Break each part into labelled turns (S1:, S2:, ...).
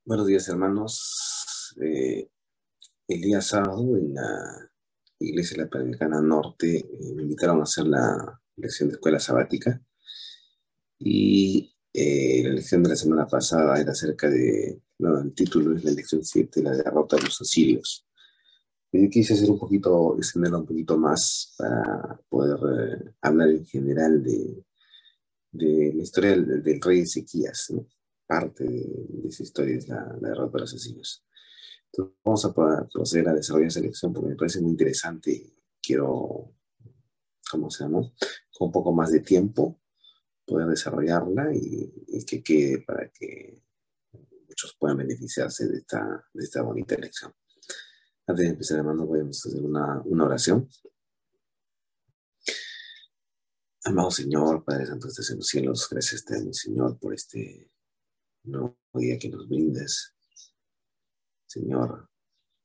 S1: Buenos días, hermanos. El día sábado en la Iglesia Latinoamericana Norte me invitaron a hacer la lección de escuela sabática y la lección de la semana pasada era acerca de, bueno, el título es la lección 7, la derrota de los asirios. Y quise hacer extenderla un poquito más para poder hablar en general de la historia del rey Ezequías, ¿no? Parte de esa historia es la derrota de los asirios. Entonces, vamos a proceder a desarrollar esa lección porque me parece muy interesante y quiero, ¿cómo se llama? Con un poco más de tiempo poder desarrollarla y que quede para que muchos puedan beneficiarse de esta bonita lección. Antes de empezar, hermano, podemos hacer una oración. Amado Señor, Padre Santo, que estás en los cielos, gracias te damos, Señor, por este nuevo día que nos brindas. Señor,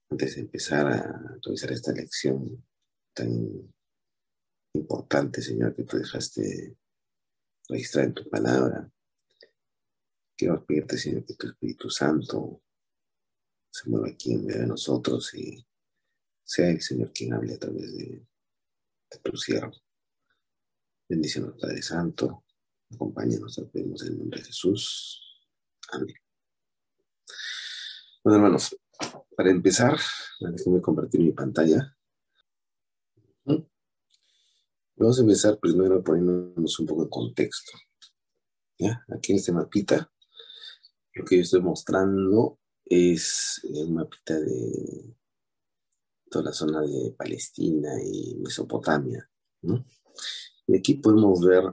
S1: antes de empezar a realizar esta lección tan importante, Señor, que tú dejaste registrar en tu palabra, quiero pedirte, Señor, que tu Espíritu Santo se mueva aquí en medio de nosotros y sea el Señor quien hable a través de tu siervo. Bendiciones, Padre Santo. Acompáñanos, te pedimos en el nombre de Jesús. Amén. Bueno, hermanos, para empezar, déjenme compartir mi pantalla. Vamos a empezar primero poniéndonos un poco de contexto. ¿Ya? Aquí en este mapita, lo que yo estoy mostrando es un mapita de toda la zona de Palestina y Mesopotamia, ¿no? Y aquí podemos ver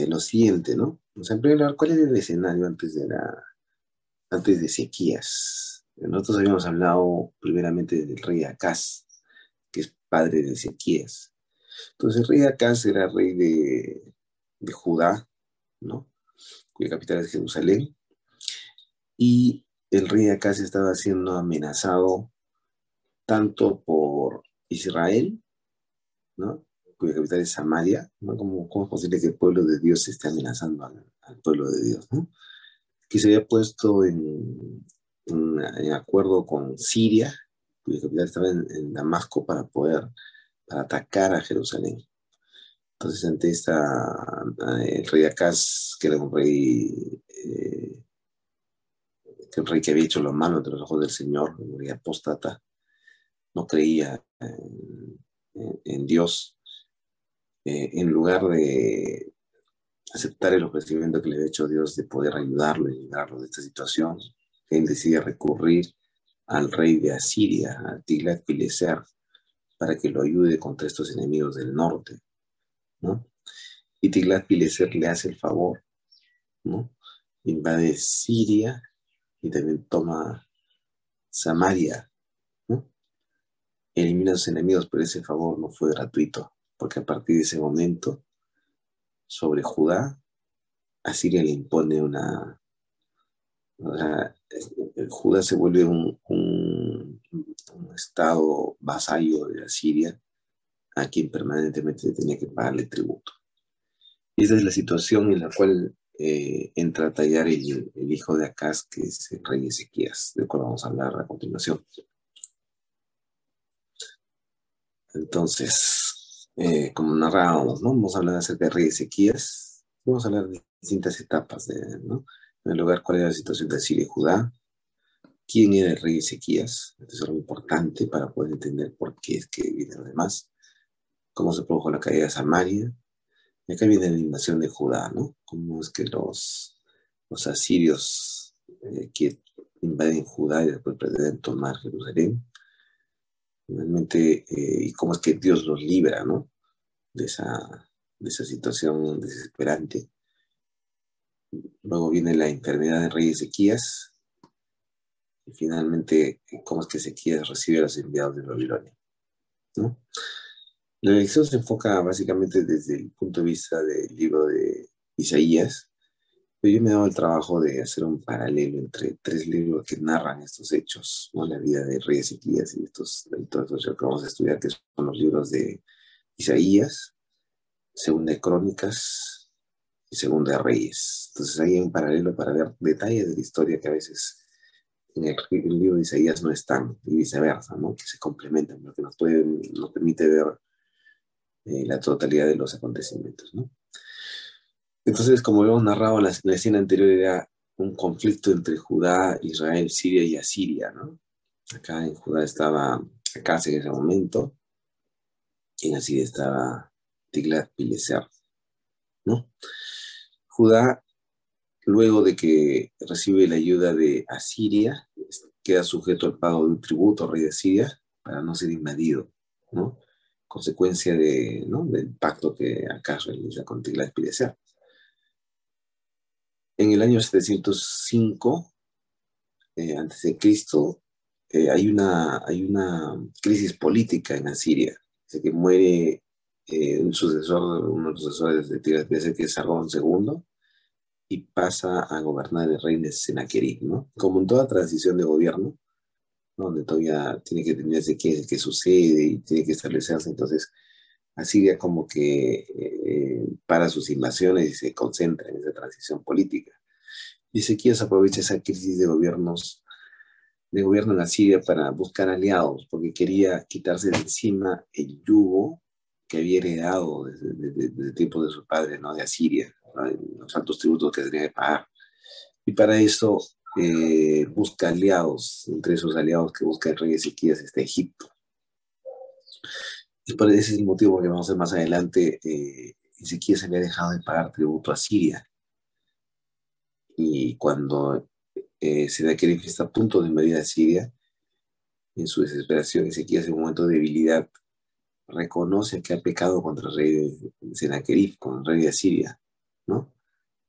S1: lo siguiente, ¿no? O sea, en primer lugar, ¿cuál era el escenario antes de Ezequías? Nosotros habíamos hablado primeramente del rey Acaz, que es padre de Ezequías. Entonces, el rey Acaz era rey de Judá, ¿no? Cuya capital es Jerusalén. Y el rey Acaz estaba siendo amenazado tanto por Israel, ¿no? Cuya capital es Samaria, ¿no? ¿Cómo es posible que el pueblo de Dios esté amenazando al pueblo de Dios, ¿no? Que se había puesto en acuerdo con Siria, cuya capital estaba en Damasco, para atacar a Jerusalén. Entonces, ante el rey Acaz, que era un rey que había hecho lo malo ante los ojos del Señor, un rey apóstata, no creía en Dios, en lugar de aceptar el ofrecimiento que le había hecho Dios de poder ayudarlo y librarlo de esta situación, él decide recurrir al rey de Asiria, a Tiglat-Pileser, para que lo ayude contra estos enemigos del norte, ¿no? Y Tiglat-Pileser le hace el favor, ¿no? Invade Siria y también toma Samaria, ¿no? Elimina a sus enemigos, pero ese favor no fue gratuito, porque a partir de ese momento, sobre Judá, Asiria le impone o sea, Judá se vuelve un estado vasallo de Asiria a quien permanentemente tenía que pagarle tributo. Y esa es la situación en la cual entra a tallar el hijo de Acaz, que es el rey Ezequías, del cual vamos a hablar a continuación. Entonces, como narrábamos, ¿no? Vamos a hablar acerca del rey Ezequías, vamos a hablar de distintas etapas, ¿no? En primer lugar, cuál era la situación de Asiria y Judá, quién era el rey Ezequías, esto es algo importante para poder entender por qué es que viene lo demás, cómo se produjo la caída de Samaria, y acá viene la invasión de Judá, ¿no? Cómo es que los asirios que invaden Judá y después pretenden tomar Jerusalén, finalmente, y cómo es que Dios los libra, ¿no? De esa situación desesperante. Luego viene la enfermedad del rey Ezequías, y finalmente, cómo es que Ezequías recibe a los enviados de Babilonia, ¿no? La lección se enfoca básicamente desde el punto de vista del libro de Isaías, pero yo me he dado el trabajo de hacer un paralelo entre tres libros que narran estos hechos, ¿no? La vida de rey Ezequías y todos estos que vamos a estudiar, que son los libros de Isaías, Segunda de Crónicas y Segunda de Reyes. Entonces hay un paralelo para ver detalles de la historia que a veces el libro de Isaías no están, y viceversa, ¿no? Que se complementan, lo que nos permite ver la totalidad de los acontecimientos, ¿no? Entonces, como hemos narrado en la escena anterior, era un conflicto entre Judá, Israel, Siria y Asiria, ¿no? Acá en Judá estaba Acaz en ese momento, y en Asiria estaba Tiglat-Pileser, ¿no? Judá, luego de que recibe la ayuda de Asiria, queda sujeto al pago de un tributo al rey de Asiria para no ser invadido, ¿no? Consecuencia ¿no? del pacto que Acaz realiza con Tiglat-Pileser. En el año 705 antes de Cristo, hay una crisis política en Asiria. Dice que muere uno de los sucesores de Tiglat-Pileser, que es Sargón II, y pasa a gobernar el rey de Sennacherib, ¿no? Como en toda transición de gobierno, ¿no? Donde todavía tiene que determinarse qué sucede y tiene que establecerse. Entonces, Asiria como que para sus invasiones y se concentra en esa transición política. Y Ezequías aprovecha esa crisis de gobierno en Asiria para buscar aliados, porque quería quitarse de encima el yugo que había heredado desde el tiempo de su padre, ¿no? De Asiria, ¿no? Los altos tributos que tenía que pagar. Y para eso busca aliados, entre esos aliados que busca el rey Ezequías está Egipto. Ese es el motivo por el que vamos a ver más adelante, Ezequías había dejado de pagar tributo a Siria. Y cuando Sennacherib está a punto de invadir a Siria, en su desesperación, Ezequías en un momento de debilidad reconoce que ha pecado contra el rey de Sennacherib, con el rey de Asiria, ¿no?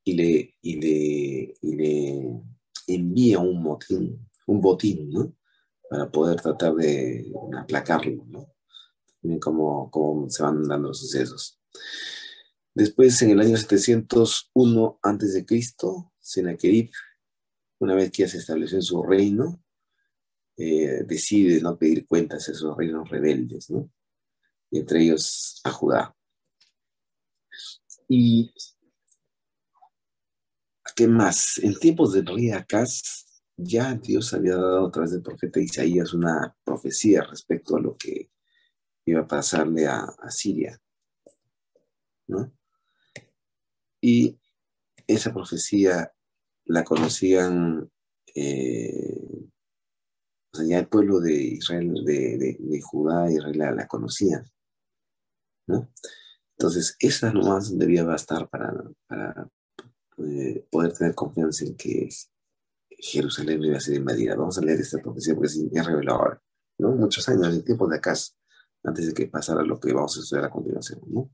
S1: Y le envía un botín, ¿no? Para poder tratar de aplacarlo, ¿no? Miren cómo se van dando los sucesos. Después, en el año 701 a.C., Sennacherib, una vez que ya se estableció en su reino, decide no pedir cuentas a esos reinos rebeldes, ¿no? Y entre ellos a Judá. ¿Y qué más? En tiempos del rey Acaz, ya Dios había dado a través del profeta Isaías una profecía respecto a lo que iba a pasarle a Siria, ¿no? Y esa profecía la conocían, o sea, ya el pueblo de Israel, de Judá, Israel la conocían, ¿no? Entonces, esa nomás debía bastar para poder tener confianza en que Jerusalén iba a ser invadida. Vamos a leer esta profecía porque es reveladora, ¿no? Muchos años, en tiempos de Acaz, antes de que pasara lo que vamos a estudiar a continuación, ¿no?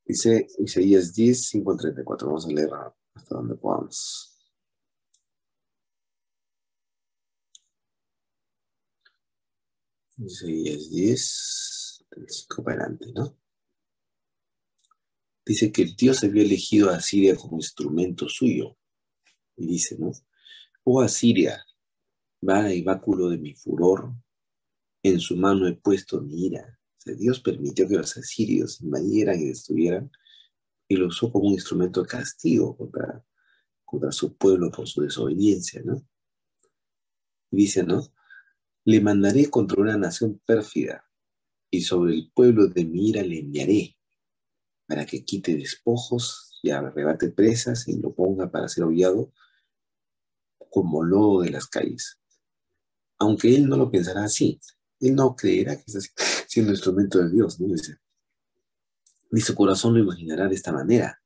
S1: Dice Isaías 10, 5 al 34. Vamos a leer hasta donde podamos. Isaías 10, del 5 para adelante, ¿no? Dice que el Dios había elegido a Siria como instrumento suyo. Y dice, ¿no? Oh Asiria, vara y báculo de mi furor, en su mano he puesto mi ira. O sea, Dios permitió que los asirios invadieran y destruyeran y lo usó como un instrumento de castigo contra su pueblo por su desobediencia, ¿no? Y dice, ¿no? Le mandaré contra una nación pérfida y sobre el pueblo de mi ira le enviaré para que quite despojos y arrebate presas y lo ponga para ser hollado como lodo de las calles. Aunque él no lo pensará así, él no creerá que está siendo instrumento de Dios, ¿no? Dice, ni su corazón lo imaginará de esta manera,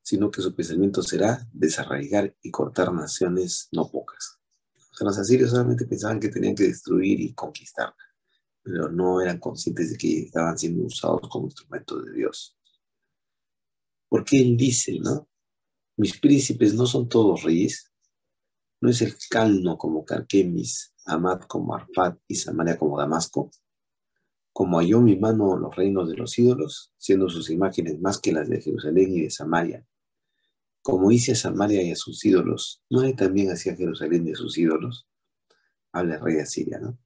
S1: sino que su pensamiento será desarraigar y cortar naciones no pocas. O sea, los asirios solamente pensaban que tenían que destruir y conquistar, pero no eran conscientes de que estaban siendo usados como instrumentos de Dios. Porque él dice, ¿no? Mis príncipes no son todos reyes, no es el Calno como Carquemis, Amad como Arfat y Samaria como Damasco. Como halló mi mano los reinos de los ídolos, siendo sus imágenes más que las de Jerusalén y de Samaria. Como hice a Samaria y a sus ídolos, ¿no hay también hacia Jerusalén de sus ídolos? Habla el rey de Asiria, ¿no?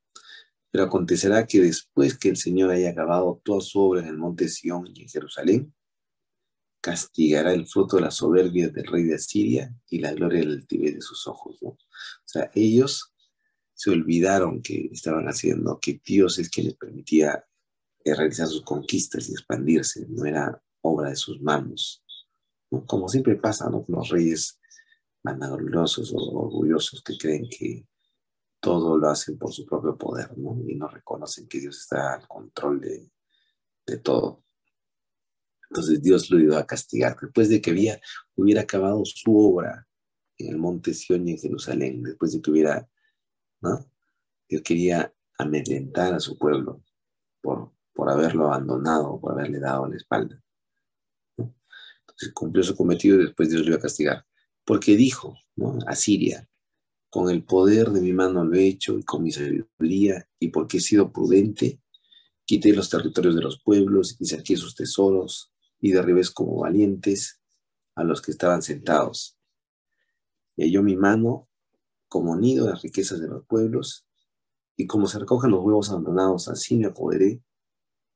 S1: Pero acontecerá que después que el Señor haya acabado toda su obra en el monte Sión y en Jerusalén, castigará el fruto de la soberbia del rey de Asiria y la gloria del altivez de sus ojos, ¿no? O sea, ellos se olvidaron que estaban haciendo, que Dios es quien les permitía realizar sus conquistas y expandirse, no era obra de sus manos, ¿no? Como siempre pasa, ¿no? Con los reyes vanagloriosos o orgullosos que creen que todo lo hacen por su propio poder, ¿no? Y no reconocen que Dios está al control de todo. Entonces Dios lo iba a castigar. Después de que hubiera acabado su obra en el monte Sión y en Jerusalén, después de que hubiera, ¿no? Dios quería amedrentar a su pueblo por haberlo abandonado, por haberle dado la espalda, ¿no? Entonces cumplió su cometido y después Dios lo iba a castigar. Porque dijo, ¿no? A Siria, con el poder de mi mano lo he hecho y con mi sabiduría, y porque he sido prudente, quité los territorios de los pueblos y saqué sus tesoros y derribé como valientes a los que estaban sentados. Y halló mi mano como nido de las riquezas de los pueblos, y como se recogen los huevos abandonados, así me apoderé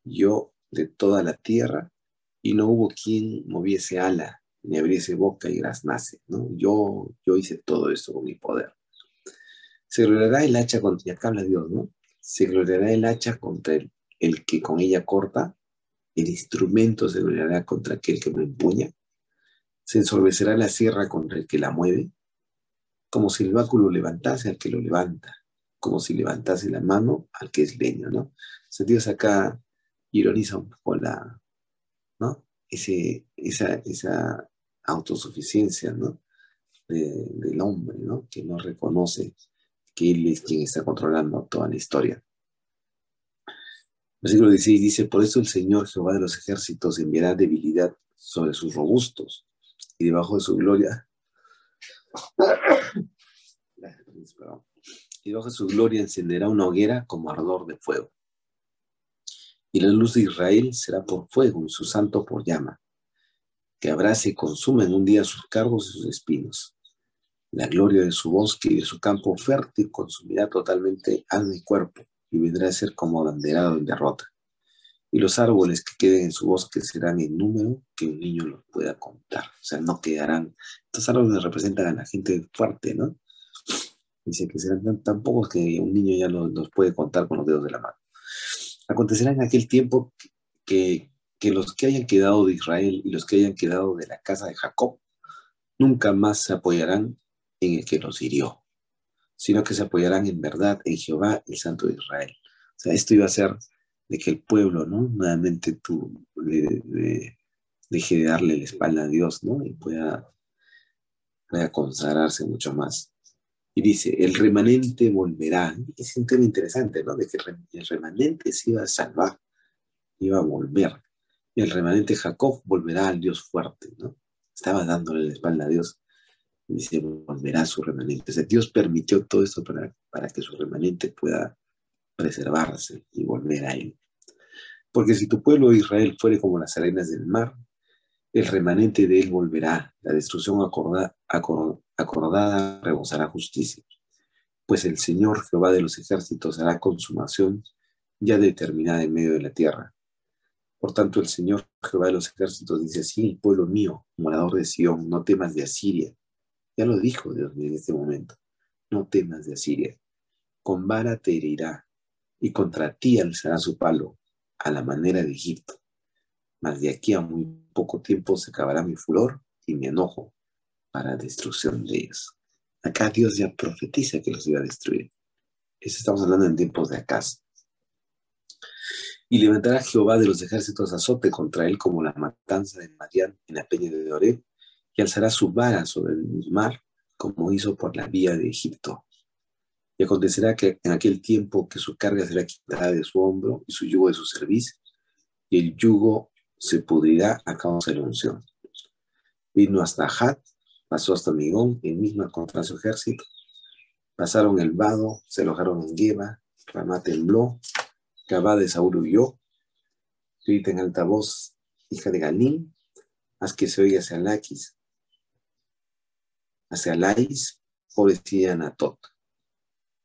S1: yo de toda la tierra, y no hubo quien moviese ala, ni abriese boca y graznase, ¿no? Yo hice todo esto con mi poder. Se gloriará el hacha contra, y acá habla Dios, ¿no? Se gloriará el hacha contra el que con ella corta, el instrumento se gloriará contra aquel que lo empuña, se ensorbecerá la sierra contra el que la mueve, como si el báculo levantase al que lo levanta, como si levantase la mano al que es leño, ¿no? O sea, Dios acá ironiza un poco ¿no? Esa autosuficiencia, ¿no? Del hombre, ¿no? Que no reconoce que Él es quien está controlando toda la historia. Versículo 16 dice, por eso el Señor Jehová de los ejércitos enviará debilidad sobre sus robustos, y debajo de su gloria, y debajo de su gloria encenderá una hoguera como ardor de fuego. Y la luz de Israel será por fuego y su santo por llama, que abrace y consuma en un día sus cargos y sus espinos. La gloria de su bosque y de su campo fértil consumirá totalmente alma y cuerpo, y vendrá a ser como abanderado en derrota. Y los árboles que queden en su bosque serán en número que un niño los pueda contar. O sea, no quedarán. Estos árboles representan a la gente fuerte, ¿no? Dice que serán tan pocos que un niño ya los puede contar con los dedos de la mano. Acontecerá en aquel tiempo que los que hayan quedado de Israel y los que hayan quedado de la casa de Jacob nunca más se apoyarán en el que los hirió, sino que se apoyarán en verdad en Jehová, el Santo de Israel. O sea, esto iba a ser de que el pueblo, ¿no? Nuevamente deje de darle la espalda a Dios, ¿no? Y pueda consagrarse mucho más. Y dice, el remanente volverá. Es un tema interesante, ¿no? De que el remanente se iba a salvar, iba a volver. Y el remanente Jacob volverá al Dios fuerte, ¿no? Estaba dándole la espalda a Dios. Y dice, volverá su remanente. O sea, Dios permitió todo esto para que su remanente pueda preservarse y volver a él. Porque si tu pueblo Israel fuere como las arenas del mar, el remanente de él volverá. La destrucción acordada rebosará justicia. Pues el Señor Jehová de los ejércitos hará consumación ya determinada en medio de la tierra. Por tanto, el Señor Jehová de los ejércitos dice así, pueblo mío, morador de Sión, no temas de Asiria. Ya lo dijo Dios en este momento. No temas de Asiria. Con vara te herirá, y contra ti alzará su palo, a la manera de Egipto. Mas de aquí a muy poco tiempo se acabará mi furor y mi enojo para destrucción de ellos. Acá Dios ya profetiza que los iba a destruir. Eso estamos hablando en tiempos de Acaz. Y levantará Jehová de los ejércitos azote contra él como la matanza de Madián en la peña de Oreb, y alzará su vara sobre el mar, como hizo por la vía de Egipto. Y acontecerá que en aquel tiempo que su carga será quitada de su hombro y su yugo de su cerviz, y el yugo se pudrirá a causa de la unción. Vino hasta Hat, pasó hasta Migón, en misma contra su ejército. Pasaron el vado, se alojaron en Geba, Ramá tembló, Gabá de Saúl huyó. Grita en alta voz, hija de Galim, haz que se oiga hacia Lais, pobrecilla de Anatot.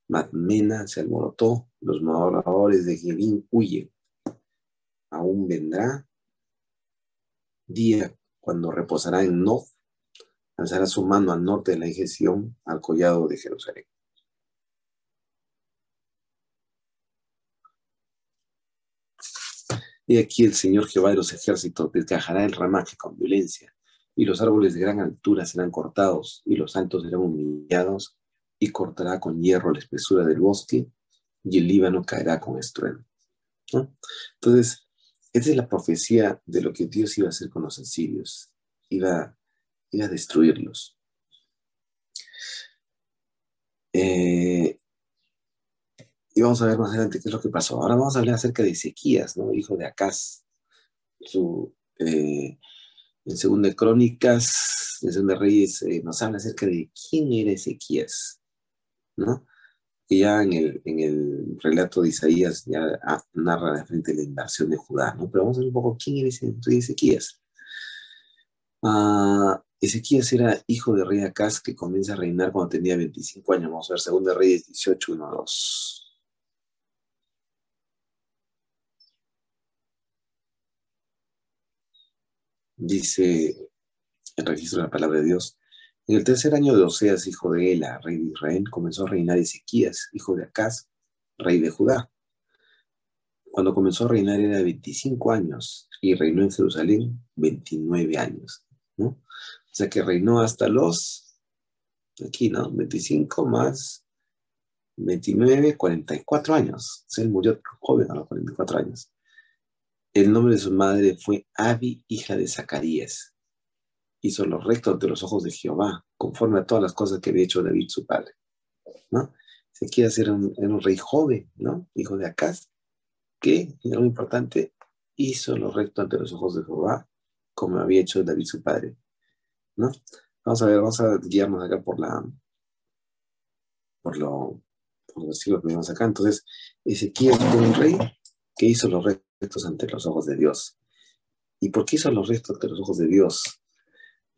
S1: Madmena se alborotó, los moradores de Gebim huyen. Aún vendrá día cuando reposará en Nof, alzará su mano al norte de la Sión, al collado de Jerusalén. Y aquí el Señor Jehová de los ejércitos desgajará el ramaje con violencia, y los árboles de gran altura serán cortados, y los altos serán humillados, y cortará con hierro la espesura del bosque, y el Líbano caerá con estruendo, ¿no? Entonces, esta es la profecía de lo que Dios iba a hacer con los asirios. Iba a destruirlos. Eh, y vamos a ver más adelante qué es lo que pasó. Ahora vamos a hablar acerca de Ezequías, ¿no? Hijo de Acaz. Su, en Segunda de Crónicas, en Segunda de Reyes, nos habla acerca de quién era Ezequías, ¿no? Que ya en el relato de Isaías ya narra de frente la invasión de Judá, ¿no? Pero vamos a ver un poco quién era ese rey Ezequías. Ezequías era hijo de rey Acaz que comienza a reinar cuando tenía 25 años. Vamos a ver, Segunda de Reyes 18, 1, 2. Dice el registro de la palabra de Dios. En el tercer año de Oseas, hijo de Ela, rey de Israel, comenzó a reinar Ezequías, hijo de Acaz, rey de Judá. Cuando comenzó a reinar era de 25 años y reinó en Jerusalén 29 años, ¿no? O sea que reinó hasta los, aquí, ¿no? 25 más 29, 44 años. O sea, él murió joven a los 44 años. El nombre de su madre fue Abi, hija de Zacarías. Hizo lo recto ante los ojos de Jehová, conforme a todas las cosas que había hecho David su padre, ¿no? Ezequías era un rey joven, ¿no? Hijo de Acaz, que, y algo importante, hizo lo recto ante los ojos de Jehová, como había hecho David su padre, ¿no? Vamos a ver, vamos a guiarnos acá por, lo, por los siglos que vemos acá. Entonces, Ezequías fue un rey que hizo los rectos ante los ojos de Dios. ¿Y por qué hizo los rectos ante los ojos de Dios?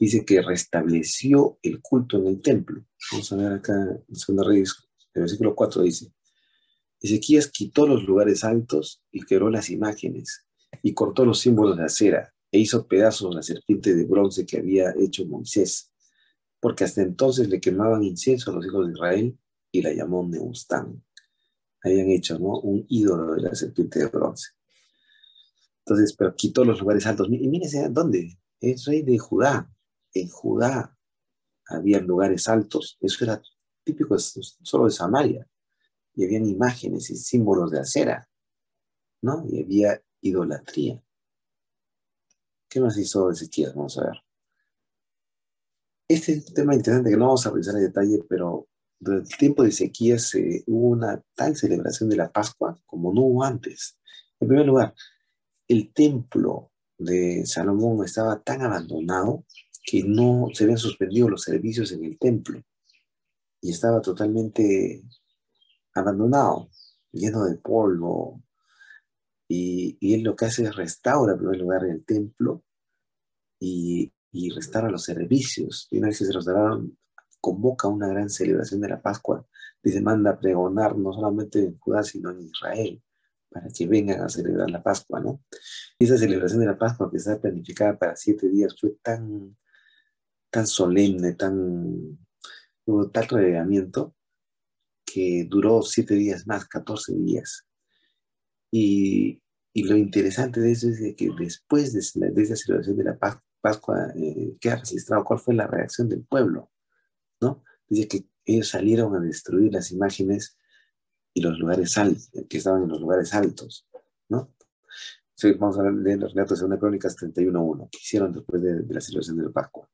S1: Dice que restableció el culto en el templo. Vamos a ver acá en Segunda Reyes, el versículo 4 dice, Ezequías quitó los lugares altos y quebró las imágenes, y cortó los símbolos de acera, e hizo pedazos la serpiente de bronce que había hecho Moisés, porque hasta entonces le quemaban incienso a los hijos de Israel, y la llamó Neustán. Habían hecho, ¿no?, un ídolo de la serpiente de bronce. Entonces, pero quitó los lugares altos. Y mírense, ¿dónde? Es rey de Judá. En Judá había lugares altos. Eso era típico solo de Samaria. Y habían imágenes y símbolos de acera, ¿no? Y había idolatría. ¿Qué más hizo Ezequías? Vamos a ver. Este es un tema interesante que no vamos a revisar en detalle, pero durante el tiempo de Ezequías hubo una tal celebración de la Pascua como no hubo antes. En primer lugar, el templo de Salomón estaba tan abandonado que no se habían suspendido los servicios en el templo y estaba totalmente abandonado, lleno de polvo. Y él lo que hace es restaura en primer lugar el templo y restaura los servicios. Y una vez que se restauraron, convoca una gran celebración de la Pascua. Dice, manda a pregonar no solamente en Judá, sino en Israel, para que vengan a celebrar la Pascua, ¿no? Y esa celebración de la Pascua, que estaba planificada para 7 días, fue tan solemne, hubo tal revelamiento, que duró 7 días más, 14 días. Y, y lo interesante de eso es de que después de esa celebración de la Pascua, queda registrado cuál fue la reacción del pueblo, ¿no? Dice que ellos salieron a destruir las imágenes y los lugares altos, que estaban en los lugares altos, ¿no? Sí, vamos a leer los relatos de 2 Crónicas 31:1, que hicieron después de la celebración de la Pascua.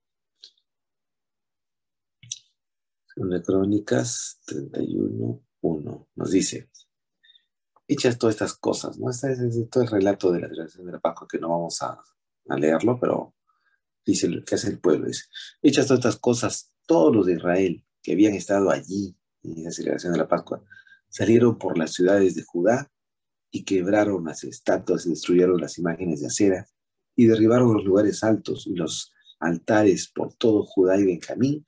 S1: 2 Crónicas 31:1 nos dice, hechas todas estas cosas, ¿no? Este es todo el relato de la celebración de la Pascua, que no vamos a leerlo, pero dice lo que hace el pueblo. Dice, hechas todas estas cosas, todos los de Israel que habían estado allí en la celebración de la Pascua, salieron por las ciudades de Judá y quebraron las estatuas y destruyeron las imágenes de acera y derribaron los lugares altos y los altares por todo Judá y Benjamín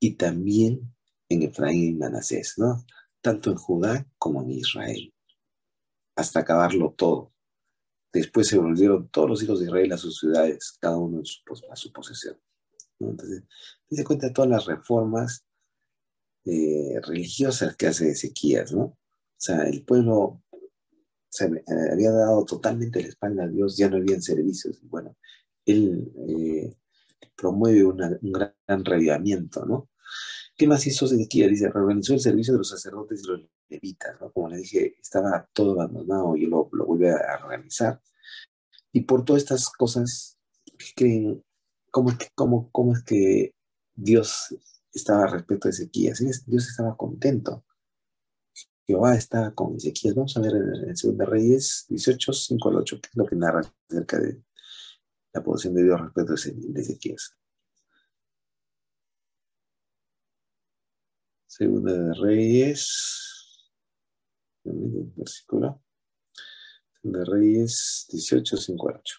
S1: y también en Efraín y Manasés, ¿no? Tanto en Judá como en Israel, hasta acabarlo todo. Después se volvieron todos los hijos de Israel a sus ciudades, cada uno a su posesión, ¿no? Entonces, se cuenta todas las reformas religiosas que hace Ezequías, ¿no? O sea, el pueblo había dado totalmente la espalda a Dios, ya no habían servicios. Y bueno, él promueve un gran revivamiento, ¿no? ¿Qué más hizo Sedequías? Dice, reorganizó el servicio de los sacerdotes y los levitas, ¿no? Como le dije, estaba todo abandonado y lo vuelve a organizar. Y por todas estas cosas, ¿qué creen? ¿Cómo es que Dios estaba respecto a Ezequías? Dios estaba contento. Jehová estaba con Ezequías. Vamos a ver en 2 Reyes 18, 5 al 8, que es lo que narra acerca de la posición de Dios respecto de Ezequías. 2 Reyes, versículo, 2 Reyes 18, 5 al 8.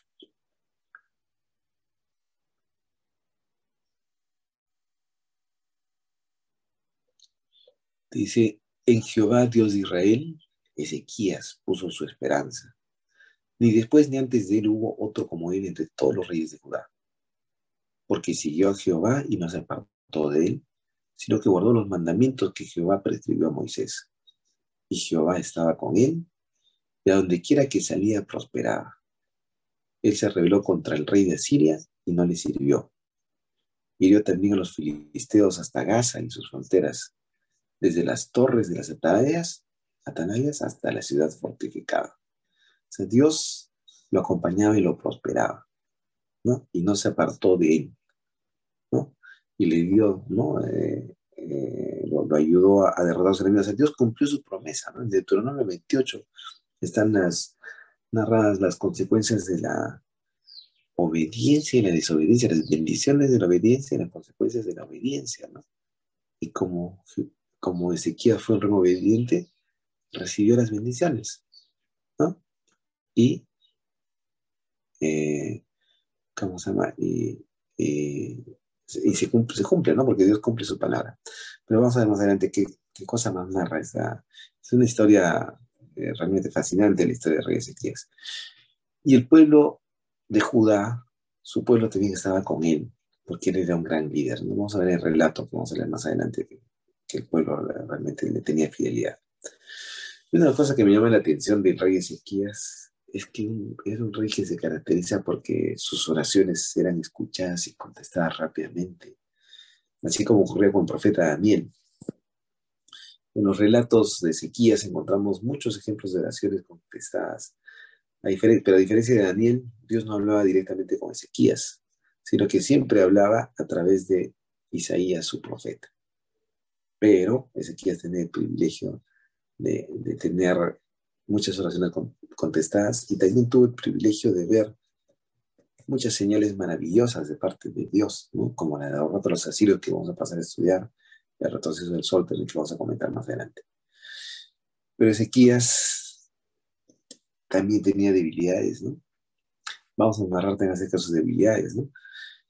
S1: Dice, en Jehová Dios de Israel, Ezequías puso su esperanza. Ni después ni antes de él hubo otro como él entre todos los reyes de Judá. Porque siguió a Jehová y no se apartó de él, sino que guardó los mandamientos que Jehová prescribió a Moisés. Y Jehová estaba con él, y a donde quiera que salía prosperaba. Él se rebeló contra el rey de Asiria y no le sirvió. Hirió también a los filisteos hasta Gaza y sus fronteras, desde las torres de las atalayas hasta la ciudad fortificada. O sea, Dios lo acompañaba y lo prosperaba, ¿no? Y no se apartó de él, ¿no? Y le dio, ¿no? Lo ayudó a derrotar a los enemigos. O sea, Dios cumplió su promesa, ¿no? En Deuteronomio 28 están narradas las consecuencias de la obediencia y la desobediencia, las bendiciones de la obediencia y las consecuencias de la obediencia, ¿no? Y como Ezequías fue un rey obediente, recibió las bendiciones, ¿no? Y, eh, ¿cómo se llama? Y se cumple, ¿no? Porque Dios cumple su palabra. Pero vamos a ver más adelante qué cosa más narra esta. Es una historia realmente fascinante, la historia de rey Ezequías. Y el pueblo de Judá, su pueblo también estaba con él, porque él era un gran líder, ¿no? Vamos a ver el relato que vamos a leer más adelante, que el pueblo realmente le tenía fidelidad. Y una de las cosas que me llama la atención del rey Ezequías es que era un rey que se caracteriza porque sus oraciones eran escuchadas y contestadas rápidamente, así como ocurría con el profeta Daniel. En los relatos de Ezequías encontramos muchos ejemplos de oraciones contestadas. Pero a diferencia de Daniel, Dios no hablaba directamente con Ezequías, sino que siempre hablaba a través de Isaías, su profeta. Pero Ezequías tenía el privilegio de tener muchas oraciones contestadas y también tuvo el privilegio de ver muchas señales maravillosas de parte de Dios, ¿no? Como la derrota de los asirios que vamos a pasar a estudiar, el retroceso del sol, también que vamos a comentar más adelante. Pero Ezequías también tenía debilidades, ¿no? Vamos a narrarte acerca de sus debilidades, ¿no?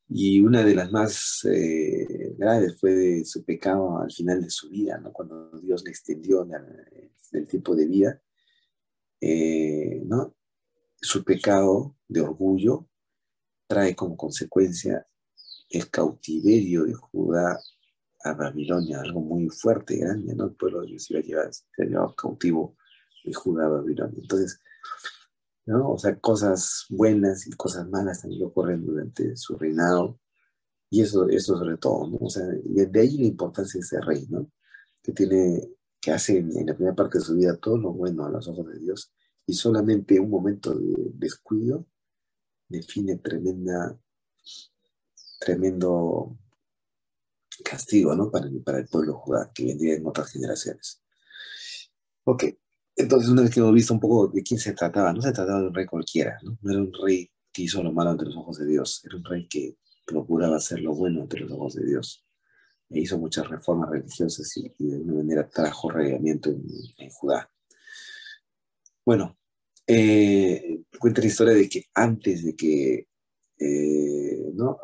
S1: Y una de las más graves fue de su pecado al final de su vida, ¿no? Cuando Dios le extendió el tiempo de vida, ¿no? Su pecado de orgullo trae como consecuencia el cautiverio de Judá a Babilonia, algo muy fuerte, grande, ¿no? El pueblo de Dios se ha llevado cautivo de Judá a Babilonia. Entonces, ¿no? O sea, cosas buenas y cosas malas también ocurren durante su reinado. Y eso sobre todo, ¿no? O sea, y de ahí la importancia de ese rey, ¿no? Que hace en la primera parte de su vida todo lo bueno a los ojos de Dios y solamente un momento de descuido define tremendo castigo, ¿no? Para el pueblo judá que vendría en otras generaciones. Ok, entonces una vez que hemos visto un poco de quién se trataba, no se trataba de un rey cualquiera, ¿no? No era un rey que hizo lo malo ante los ojos de Dios, era un rey que procuraba hacer lo bueno ante los ojos de Dios. E hizo muchas reformas religiosas y de alguna manera trajo regamiento en Judá. Bueno, cuenta la historia de que ¿no?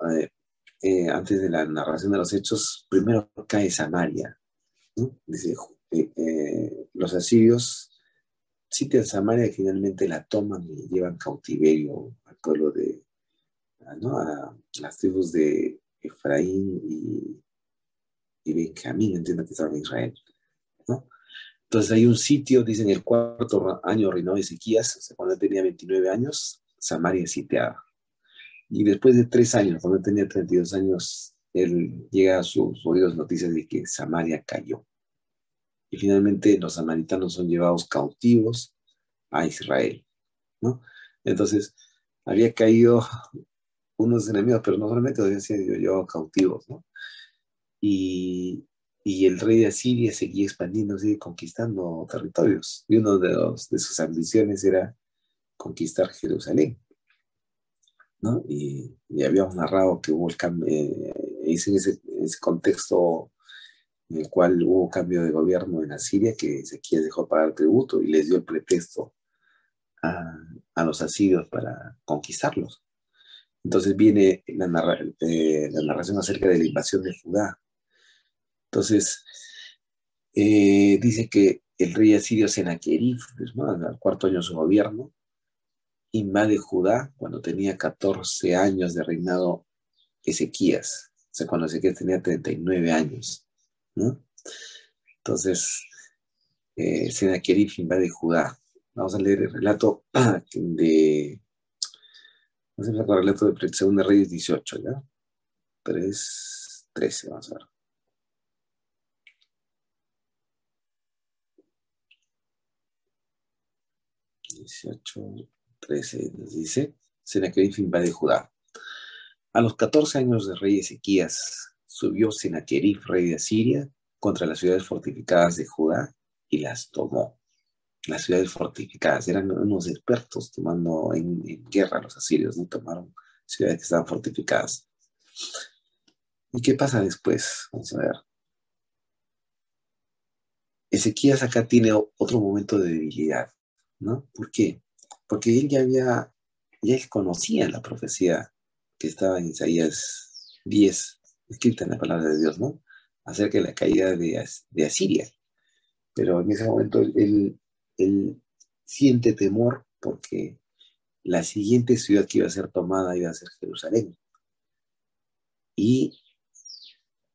S1: Antes de la narración de los hechos, primero cae Samaria, ¿no? Dice, los asirios sitian Samaria y finalmente la toman y llevan cautiverio al pueblo ¿no? A las tribus de Efraín y Benjamín, entiendo que estaban en Israel, ¿no? Entonces hay un sitio, dicen el cuarto año reinado de Ezequías, o sea, cuando él tenía 29 años, Samaria es sitiada. Y después de 3 años, cuando él tenía 32 años, él llega a sus oídos noticias de que Samaria cayó. Y finalmente los samaritanos son llevados cautivos a Israel, ¿no? Entonces, había caído unos enemigos, pero no solamente habían sido llevados cautivos, ¿no? Y, y el rey de Asiria seguía expandiéndose y conquistando territorios. Y uno de sus ambiciones era conquistar Jerusalén, ¿no? Y habíamos narrado que hubo el cambio, en ese contexto en el cual hubo cambio de gobierno en Asiria, que Ezequías dejó pagar tributo y les dio el pretexto a los asirios para conquistarlos. Entonces viene la narración acerca de la invasión de Judá. Entonces, dice que el rey asirio Senaquerib, ¿no? Al cuarto año de su gobierno, invade Judá cuando tenía 14 años de reinado Ezequías. O sea, cuando Ezequías tenía 39 años, ¿no? Entonces, Senaquerib invade Judá. Vamos a leer el relato de... Vamos a leer el relato de Segunda Reyes 18, ¿ya? 3:13, vamos a ver. 18:13 nos dice, Senaquerib invade Judá. A los 14 años del rey Ezequías, subió Senaquerib, rey de Asiria, contra las ciudades fortificadas de Judá y las tomó. Las ciudades fortificadas eran unos expertos tomando en guerra a los asirios, ¿no? Tomaron ciudades que estaban fortificadas. ¿Y qué pasa después? Vamos a ver. Ezequías acá tiene otro momento de debilidad, ¿no? ¿Por qué? Porque ya él conocía la profecía que estaba en Isaías 10, escrita en la palabra de Dios, ¿no? Acerca de la caída de Asiria. Pero en ese momento él siente temor porque la siguiente ciudad que iba a ser tomada iba a ser Jerusalén. Y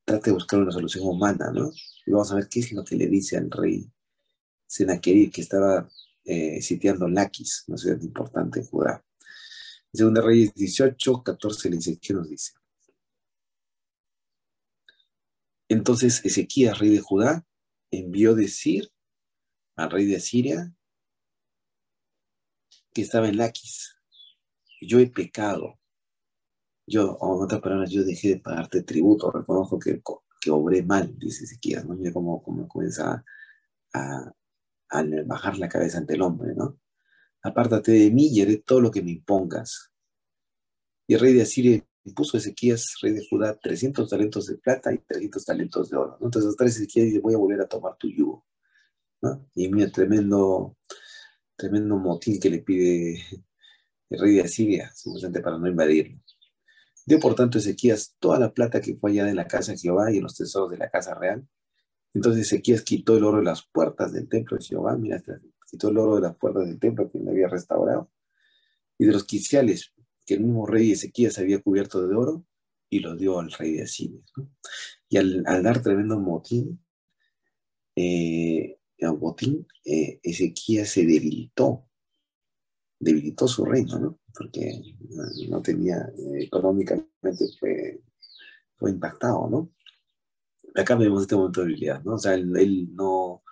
S1: trata de buscar una solución humana, ¿no? Y vamos a ver qué es lo que le dice al rey Senaquerib, que estaba sitiando Laquis, una ciudad importante en Judá. En Segunda Reyes 18:14 le dice, ¿qué nos dice? Entonces Ezequías, rey de Judá, envió decir al rey de Asiria que estaba en Laquis. Yo he pecado. Yo, o en otras palabras, yo dejé de pagarte tributo. Reconozco que obré mal, dice Ezequías, ¿no? Mira cómo comienza a, a bajar la cabeza ante el hombre, ¿no? Apártate de mí y haré todo lo que me impongas. Y el rey de Asiria impuso a Ezequías, rey de Judá, 300 talentos de plata y 300 talentos de oro, ¿no? Entonces los tres Ezequías dice, voy a volver a tomar tu yugo, ¿no? Y mira, tremendo motín que le pide el rey de Asiria, simplemente para no invadirlo. Dio por tanto Ezequías toda la plata que fue hallada en la casa de Jehová y en los tesoros de la casa real. Entonces Ezequías quitó el oro de las puertas del templo de Jehová, mira, quitó el oro de las puertas del templo que le había restaurado, y de los quiciales que el mismo rey Ezequías había cubierto de oro, y los dio al rey de Asiria, ¿no? Y al dar tremendo Ezequías se debilitó su reino, ¿no? Porque no tenía, económicamente fue impactado, ¿no? Acá vemos este momento de debilidad, ¿no? O sea, él no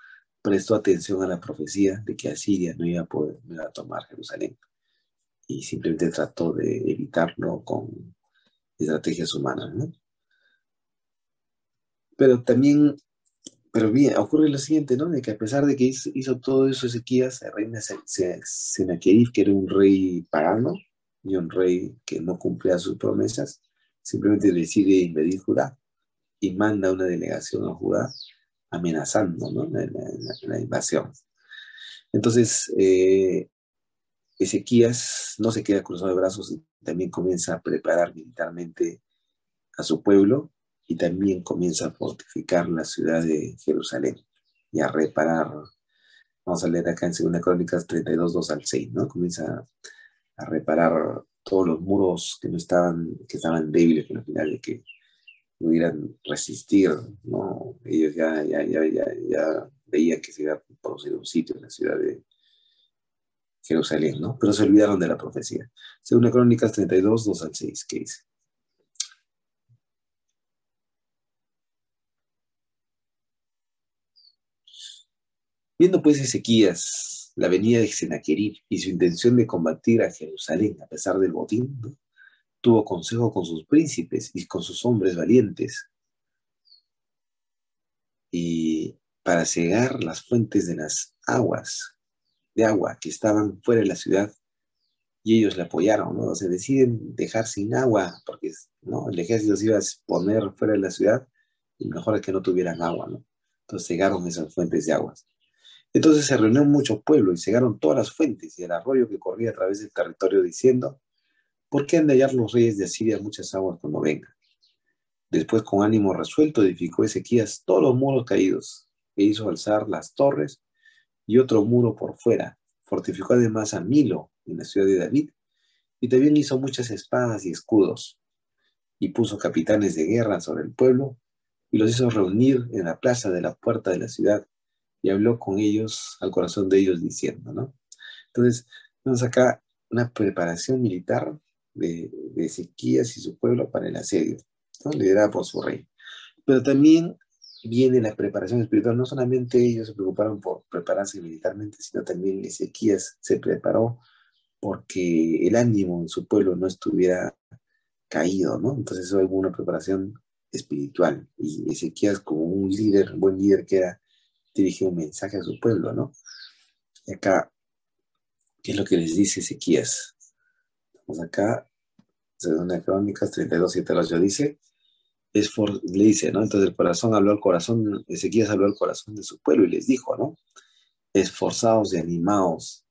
S1: prestó atención a la profecía de que Asiria no iba a tomar Jerusalén y simplemente trató de evitarlo con estrategias humanas, ¿no? Pero también, pero bien, ocurre lo siguiente, ¿no? De que a pesar de que hizo todo eso Ezequías, el rey Senaquerib, que era un rey pagano y un rey que no cumplía sus promesas, simplemente decide invadir Judá y manda una delegación a Judá amenazando, ¿no? La invasión. Entonces, Ezequías no se queda cruzado de brazos y también comienza a preparar militarmente a su pueblo y también comienza a fortificar la ciudad de Jerusalén y a reparar. Vamos a leer acá en 2 Crónicas 32:2-6, ¿no? Comienza a reparar todos los muros que estaban débiles con la final de que pudieran resistir, ¿no? Ellos ya veían que se iba a producir un sitio en la ciudad de Jerusalén, ¿no? Pero se olvidaron de la profecía. Según Crónicas 32, 2 al 6, ¿qué dice? Viendo pues Ezequías la venida de Sennacherib y su intención de combatir a Jerusalén a pesar del botín, ¿no? Tuvo consejo con sus príncipes y con sus hombres valientes y para cegar las fuentes de las aguas, de agua que estaban fuera de la ciudad, y ellos le apoyaron, ¿no? O sea, deciden dejar sin agua porque, ¿no? El ejército se iba a poner fuera de la ciudad y mejor es que no tuvieran agua, ¿no? Entonces cegaron esas fuentes de aguas. Entonces se reunió mucho pueblo y cegaron todas las fuentes y el arroyo que corría a través del territorio diciendo, ¿por qué han de hallar los reyes de Asiria muchas aguas cuando vengan? Después, con ánimo resuelto, edificó Ezequías todos los muros caídos e hizo alzar las torres y otro muro por fuera. Fortificó además a Milo en la ciudad de David y también hizo muchas espadas y escudos y puso capitanes de guerra sobre el pueblo y los hizo reunir en la plaza de la puerta de la ciudad y habló con ellos, al corazón de ellos, diciendo, ¿no? Entonces, vemos acá una preparación militar de Ezequías y su pueblo para el asedio, ¿no? Liderada por su rey. Pero también viene la preparación espiritual. No solamente ellos se preocuparon por prepararse militarmente, sino también Ezequías se preparó porque el ánimo en su pueblo no estuviera caído, ¿no? Entonces eso hubo una preparación espiritual. Y Ezequías, como un líder, un buen líder que era, dirigió un mensaje a su pueblo, ¿no? Y acá, ¿qué es lo que les dice Ezequías? Vamos acá, Segunda Crónicas 32, 7 al 8 dice, le dice, ¿no? Entonces el corazón habló al corazón, Ezequías habló al corazón de su pueblo y les dijo, ¿no? Esforzaos y animaos,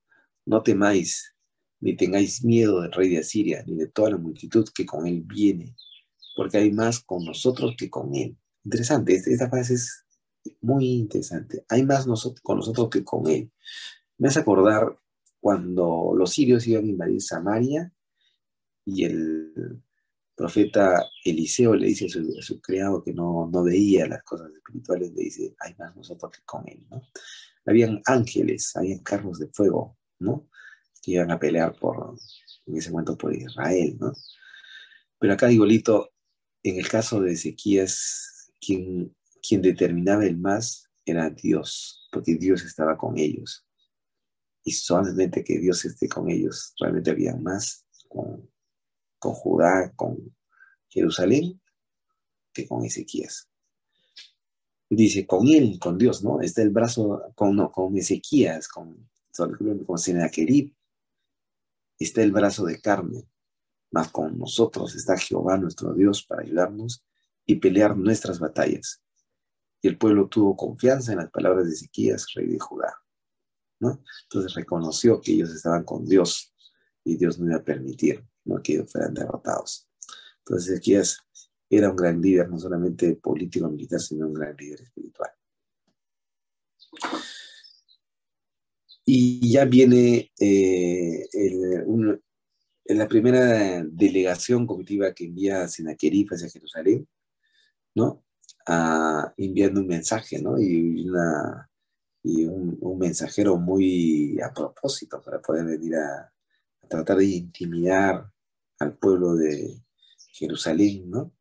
S1: no temáis, ni tengáis miedo del rey de Asiria, ni de toda la multitud que con él viene, porque hay más con nosotros que con él. Interesante, esta frase es muy interesante. Hay más con nosotros que con él. Me hace acordar cuando los sirios iban a invadir Samaria y el profeta Eliseo le dice a su criado que no veía las cosas espirituales, le dice, hay más nosotros que con él, ¿no? Habían ángeles, habían carros de fuego, ¿no? Que iban a pelear en ese momento por Israel, ¿no? Pero acá, igualito, en el caso de Ezequías, quien determinaba el más era Dios, porque Dios estaba con ellos. Y solamente que Dios esté con ellos, realmente había más con Judá, con Jerusalén, que con Ezequías. Dice, con él, con Dios, ¿no? Está el brazo, con Ezequías, con Sennacherib, está el brazo de carne, mas con nosotros está Jehová nuestro Dios para ayudarnos y pelear nuestras batallas. Y el pueblo tuvo confianza en las palabras de Ezequías, rey de Judá, ¿no? Entonces reconoció que ellos estaban con Dios y Dios no iba a permitir, ¿no?, que ellos fueran derrotados. Entonces Ezequías era un gran líder, no solamente político militar, sino un gran líder espiritual. Y ya viene la primera delegación comitiva que envía a Sennacherib hacia Jerusalén, ¿no? Enviando un mensaje, ¿no? Un mensajero muy a propósito para poder venir a tratar de intimidar al pueblo de Jerusalén, ¿no?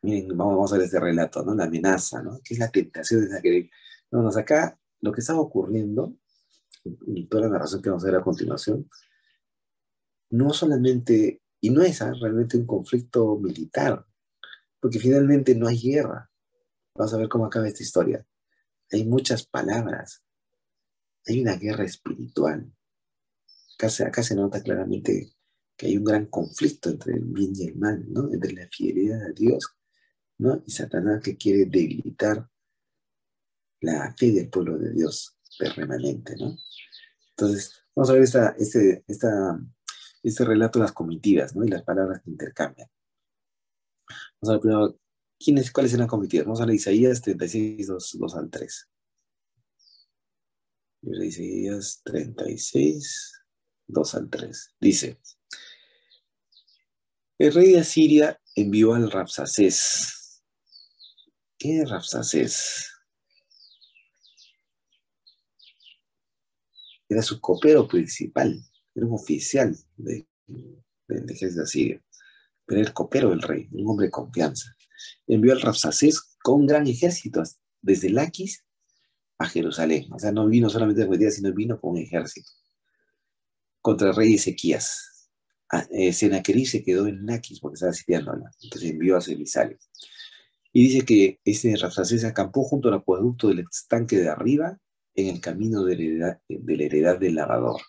S1: Miren, vamos a ver este relato, ¿no? La amenaza, ¿no? ¿Qué es la tentación de Sennacherib? Bueno, acá lo que estaba ocurriendo, y toda la narración que vamos a ver a continuación, no solamente, y no es realmente un conflicto militar, porque finalmente no hay guerra. Vamos a ver cómo acaba esta historia. Hay muchas palabras, hay una guerra espiritual. Acá se nota claramente que hay un gran conflicto entre el bien y el mal, ¿no? Entre la fidelidad a Dios, ¿no?, y Satanás, que quiere debilitar la fe del pueblo de Dios, del remanente, ¿no? Entonces, vamos a ver este relato de las comitivas, ¿no?, y las palabras que intercambian. Vamos a ver primero, ¿cuáles eran las comitivas? Vamos a ver Isaías 36, 2 al 3. Isaías 36, 2 al 3. Dice, el rey de Asiria envió al Rabsacés. ¿Qué es Rabsacés? era su copero principal, era un oficial del ejército asirio, pero era el copero del rey, un hombre de confianza. Envió al Rabsacés con un gran ejército desde Laquis a Jerusalén. O sea, no vino solamente de día, sino vino con un ejército contra el rey Ezequías. Senaquerib se quedó en Laquis porque estaba sitiándola, entonces envió a su emisario. Y dice que ese Rabsacés acampó junto al acueducto del estanque de arriba en el camino de la heredad del lavador.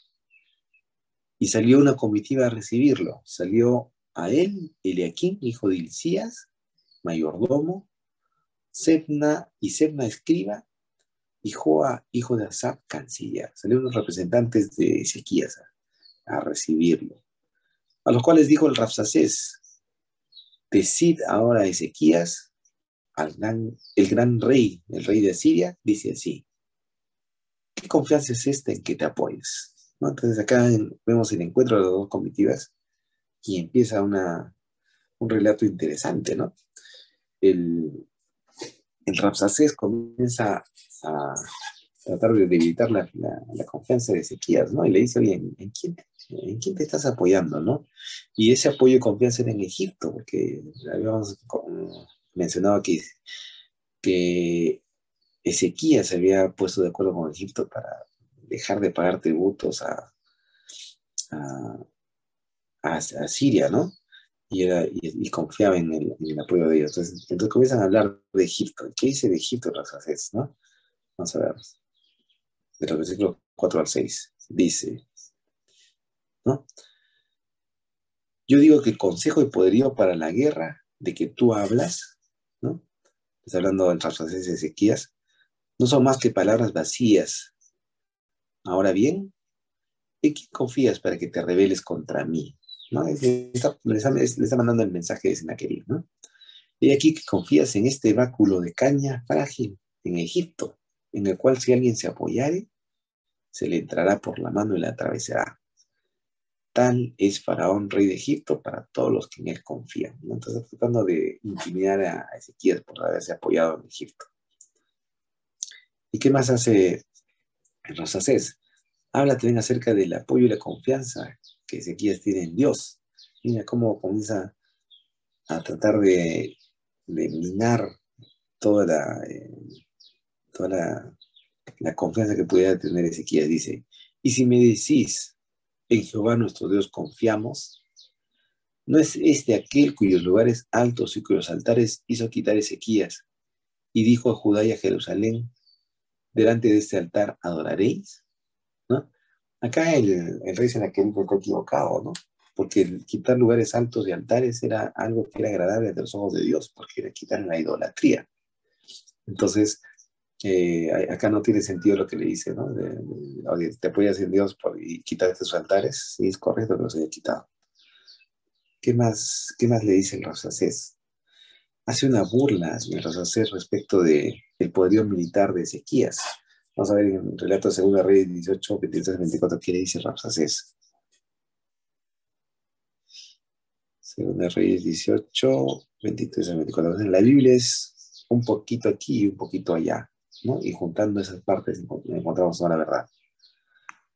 S1: Y salió una comitiva a recibirlo. Salió a él, Eliaquim, hijo de Hilcías, mayordomo, Sebna escriba, y Joa, hijo de Asaf, canciller. Salieron los representantes de Ezequías a recibirlo. A los cuales dijo el Rabsacés: decid ahora a Ezequías, el gran rey, el rey de Asiria, dice así: ¿qué confianza es esta en que te apoyes? ¿No? Entonces acá vemos el encuentro de las dos comitivas y empieza un relato interesante, ¿no? El, el Rabsacés comienza a tratar de debilitar la confianza de Ezequías, ¿no? Y le dice: oye, ¿en quién te estás apoyando, no? Y ese apoyo y confianza era en Egipto, porque habíamos mencionado aquí que Ezequías se había puesto de acuerdo con Egipto para dejar de pagar tributos a, a Siria, ¿no? Y confiaba en el apoyo de ellos. Entonces comienzan a hablar de Egipto. ¿Qué dice de Egipto Rabsacés, no? Vamos a ver, de los versículos 4 al 6. Dice, ¿no? Yo digo que el consejo y poderío para la guerra de que tú hablas, ¿no? Está hablando del Rabsacés de Ezequías, no son más que palabras vacías. Ahora bien, ¿en quién confías para que te rebeles contra mí? ¿No? Le está mandando el mensaje de Sennacherib, ¿no? Y aquí que confías en este báculo de caña frágil en Egipto, en el cual si alguien se apoyare, se le entrará por la mano y la atravesará. Tal es Faraón, rey de Egipto, para todos los que en él confían, ¿no? Entonces, tratando de intimidar a Ezequiel por haberse apoyado en Egipto. ¿Y qué más hace Rabsacés? Habla también acerca del apoyo y la confianza que Ezequiel tiene en Dios. Mira cómo comienza a tratar de minar toda la confianza que pudiera tener Ezequiel. Dice: y si me decís, en Jehová nuestro Dios confiamos, ¿no es este aquel cuyos lugares altos y cuyos altares hizo quitar Ezequías y dijo a Judá y a Jerusalén: delante de este altar adoraréis? ¿No? Acá el rey Sennacherib está equivocado, ¿no? Porque el quitar lugares altos y altares era algo que era agradable ante los ojos de Dios, porque era quitar la idolatría. Entonces, acá no tiene sentido lo que le dice, ¿no? Oye, te apoyas en Dios y quitas tus altares. Sí, es correcto que los haya quitado. ¿Qué más le dice el Rabsacés? Hace una burla el Rabsacés respecto del poderío militar de Ezequías. Vamos a ver en el relato de Segunda Reyes 18, 23, 24, ¿qué le dice Rabsacés? Segunda Reyes 18, 23 al 24. En la Biblia es un poquito aquí y un poquito allá, ¿no? Y juntando esas partes encontramos toda la verdad.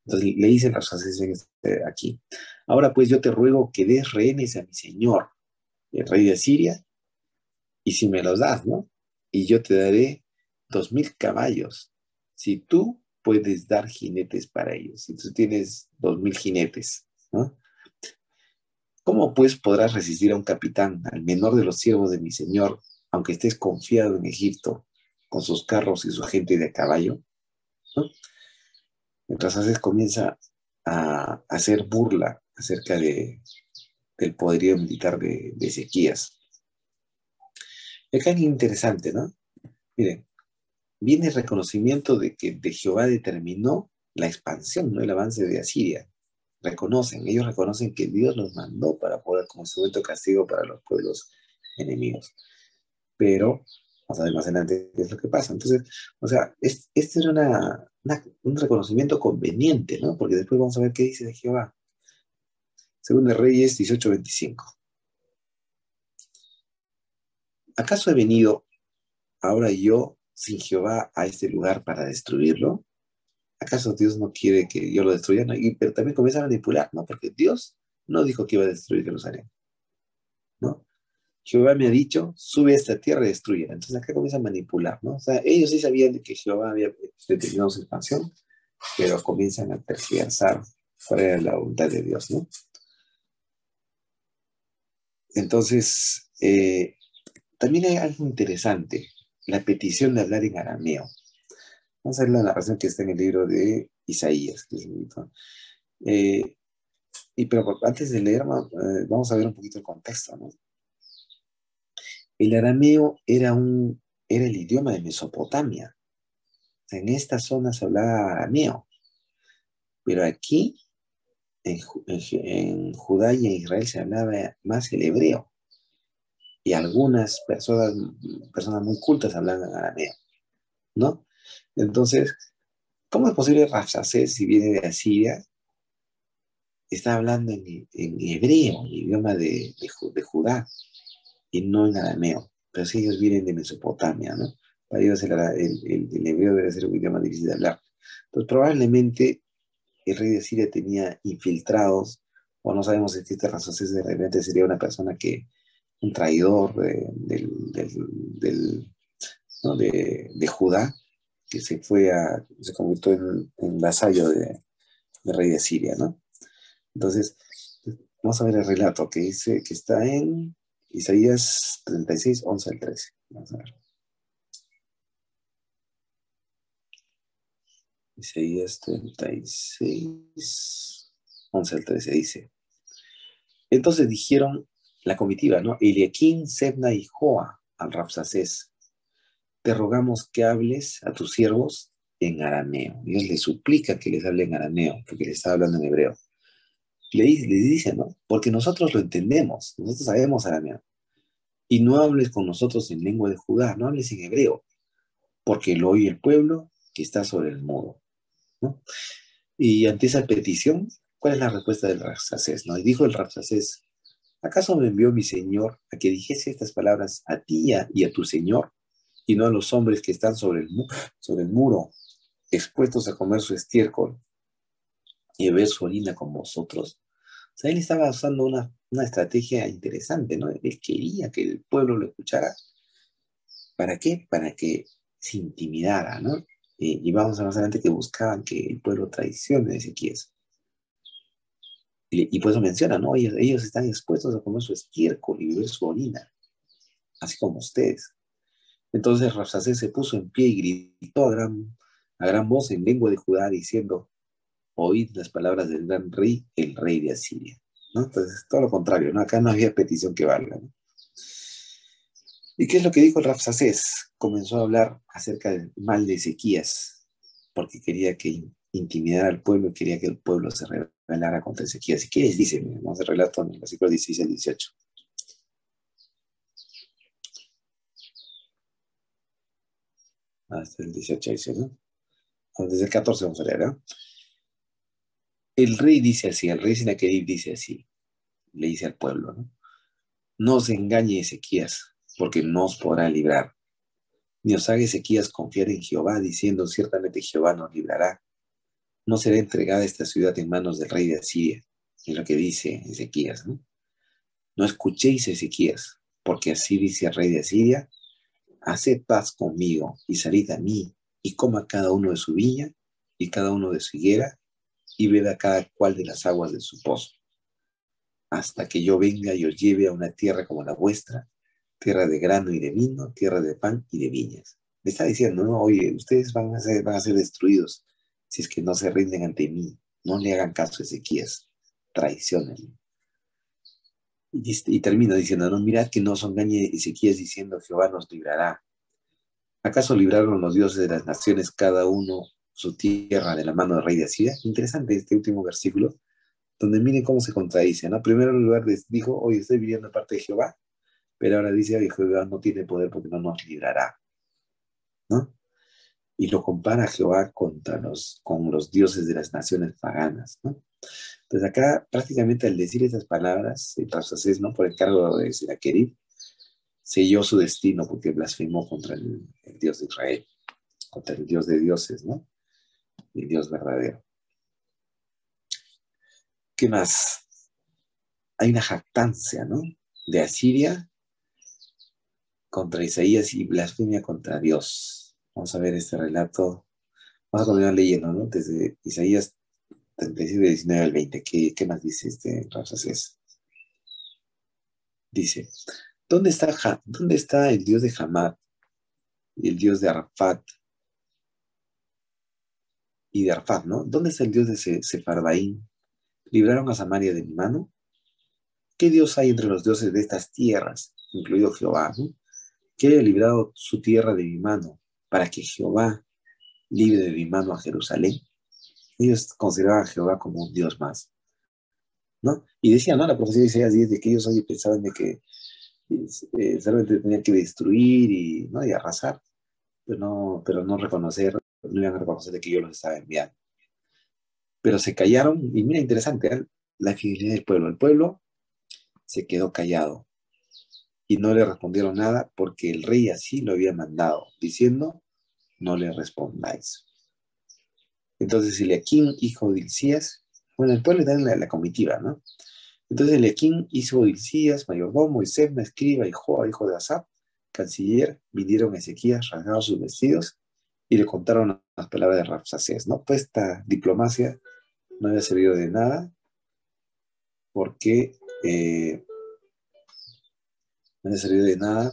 S1: Entonces le dicen las asociaciones aquí: ahora pues yo te ruego que des rehenes a mi señor, el rey de Asiria, y si me los das, ¿no? Y yo te daré 2000 caballos, si tú puedes dar jinetes para ellos, si tú tienes 2000 jinetes, ¿no? ¿Cómo pues podrás resistir a un capitán, al menor de los siervos de mi señor, aunque estés confiado en Egipto, con sus carros y su gente de caballo? ¿No? Mientras Haces comienza a hacer burla acerca del poderío militar de Ezequías. Y acá es interesante, ¿no? Miren, viene el reconocimiento de que de Jehová determinó la expansión, ¿no? El avance de Asiria. Ellos reconocen que Dios los mandó para poder, como instrumento de castigo para los pueblos enemigos. Pero, vamos a ver más adelante qué es lo que pasa. Entonces, o sea, este era un reconocimiento conveniente, ¿no? Porque después vamos a ver qué dice de Jehová. Segunda Reyes 18:25. ¿Acaso he venido ahora yo sin Jehová a este lugar para destruirlo? ¿Acaso Dios no quiere que yo lo destruya? ¿No? Pero también comienza a manipular, ¿no? Porque Dios no dijo que iba a destruir Jerusalén, ¿no? Jehová me ha dicho, sube a esta tierra y destruye. Entonces acá comienza a manipular, ¿no? O sea, ellos sí sabían de que Jehová había determinado su expansión, pero comienzan a tergiversar fuera de la voluntad de Dios, ¿no? Entonces, también hay algo interesante, la petición de hablar en arameo. Vamos a ver la narración que está en el libro de Isaías, que es un libro. Eh, pero antes de leer, vamos a ver un poquito el contexto, ¿no? El arameo era el idioma de Mesopotamia. O sea, en esta zona se hablaba arameo, pero aquí, en Judá y en Israel, se hablaba más el hebreo. Y algunas personas muy cultas hablaban arameo, ¿no? Entonces, ¿cómo es posible que Rabsacés, si viene de Asiria, está hablando en hebreo, el idioma de Judá, y no en arameo? Pero si ellos vienen de Mesopotamia, ¿no? Para ellos el hebreo debe ser un idioma difícil de hablar. Entonces, probablemente el rey de Siria tenía infiltrados, o no sabemos si este Rabsacés de repente sería una persona un traidor ¿no? de Judá, que se convirtió en vasallo de rey de Siria, ¿no? Entonces, vamos a ver el relato que dice que está en Isaías 36, 11 al 13. Vamos a ver. Isaías 36, 11 al 13 dice. Entonces dijeron la comitiva, ¿no? Eliaquín, Sebna y Joa al Rabsacés, te rogamos que hables a tus siervos en arameo. Dios les suplica que les hable en arameo, porque les está hablando en hebreo. Le dice, ¿no? Porque nosotros lo entendemos, nosotros sabemos arameo. Y no hables con nosotros en lengua de Judá, no hables en hebreo, porque lo oye el pueblo que está sobre el muro, ¿no? Y ante esa petición, ¿cuál es la respuesta del Rabsacés, no? Y dijo el Rabsacés, ¿acaso me envió mi señor a que dijese estas palabras a ti y a tu señor, y no a los hombres que están sobre el muro, expuestos a comer su estiércol y beber su orina con vosotros? O sea, él estaba usando una estrategia interesante, ¿no? Él quería que el pueblo lo escuchara. ¿Para qué? Para que se intimidara, ¿no? Y vamos a más adelante que buscaban que el pueblo traicione a Ezequías. Y por eso menciona, ¿no? Ellos están expuestos a comer su estiércol y beber su orina, así como ustedes. Entonces Rabsacés se puso en pie y gritó a gran voz en lengua de Judá diciendo, oíd las palabras del gran rey, el rey de Asiria, ¿no? Entonces, todo lo contrario, ¿no? Acá no había petición que valga, ¿no? ¿Y qué es lo que dijo el Rabsacés? Comenzó a hablar acerca del mal de Ezequías, porque quería que intimidara al pueblo y quería que el pueblo se rebelara contra Ezequías. ¿Y qué les dice? Vamos a relato en el versículo 16 al 18. Hasta el 18 dice, ¿no? Desde el 14 vamos a leer, ¿no? El rey dice así, el rey Sinaquerib dice así, le dice al pueblo, ¿no? No os engañe Ezequías, porque no os podrá librar. Ni os haga Ezequías confiar en Jehová, diciendo, ciertamente Jehová nos librará. No será entregada esta ciudad en manos del rey de Asiria, es lo que dice Ezequías, ¿no? No escuchéis Ezequías, porque así dice el rey de Asiria, haced paz conmigo y salid a mí, y coma cada uno de su viña y cada uno de su higuera, y beba cada cual de las aguas de su pozo, hasta que yo venga y os lleve a una tierra como la vuestra, tierra de grano y de vino, tierra de pan y de viñas. Le está diciendo, no, oye, ustedes van a ser destruidos si es que no se rinden ante mí. No le hagan caso a Ezequías, traiciónenlo. Y termina diciendo, no, mirad que no os engañe Ezequías diciendo, Jehová nos librará. ¿Acaso libraron los dioses de las naciones cada uno su tierra de la mano del rey de Asiria? Interesante este último versículo, donde miren cómo se contradice, ¿no? Primero en lugar dijo, oye, estoy viviendo de parte de Jehová, pero ahora dice, oye, Jehová no tiene poder porque no nos librará, ¿no? Y lo compara a Jehová con los dioses de las naciones paganas, ¿no? Entonces acá prácticamente al decir esas palabras, el Rabsacés, ¿no? Por encargo de Sinaquerib, selló su destino porque blasfemó contra el Dios de Israel, contra el Dios de dioses, ¿no? el Dios verdadero. ¿Qué más? Hay una jactancia, ¿no? De Asiria contra Isaías y blasfemia contra Dios. Vamos a ver este relato. Vamos a continuar leyendo, ¿no? Desde Isaías 37, 19 al 20. ¿Qué más dice este Rabsacés? Dice, ¿dónde está el Dios de Hamad y el Dios de Arfat y de Arfat, ¿no? ¿Dónde está el Dios de Sefarbaín? ¿Libraron a Samaria de mi mano? ¿Qué Dios hay entre los dioses de estas tierras, incluido Jehová, ¿no? Que haya librado su tierra de mi mano, para que Jehová libre de mi mano a Jerusalén? Ellos consideraban a Jehová como un Dios más, ¿no? Y decían, ¿no? La profecía de Isaías 10 de que ellos hoy pensaban de que solamente tenían que destruir y, ¿no? y arrasar, pero no reconocer, no iban a reconocer de que yo los estaba enviando. Pero se callaron, y mira, interesante, ¿eh? La fidelidad del pueblo. El pueblo se quedó callado y no le respondieron nada porque el rey así lo había mandado, diciendo, no le respondáis. Entonces Eliaquim, hijo de Hilcías, bueno, el pueblo está en la comitiva, ¿no? Entonces Eliaquim, hijo de Hilcías, mayordomo, y Sebna, escriba, y Joa, hijo de Asaf, canciller, vinieron a Ezequías, rasgados sus vestidos, y le contaron las palabras de Rabsacés, ¿no? Pues esta diplomacia no había servido de nada, porque no había servido de nada,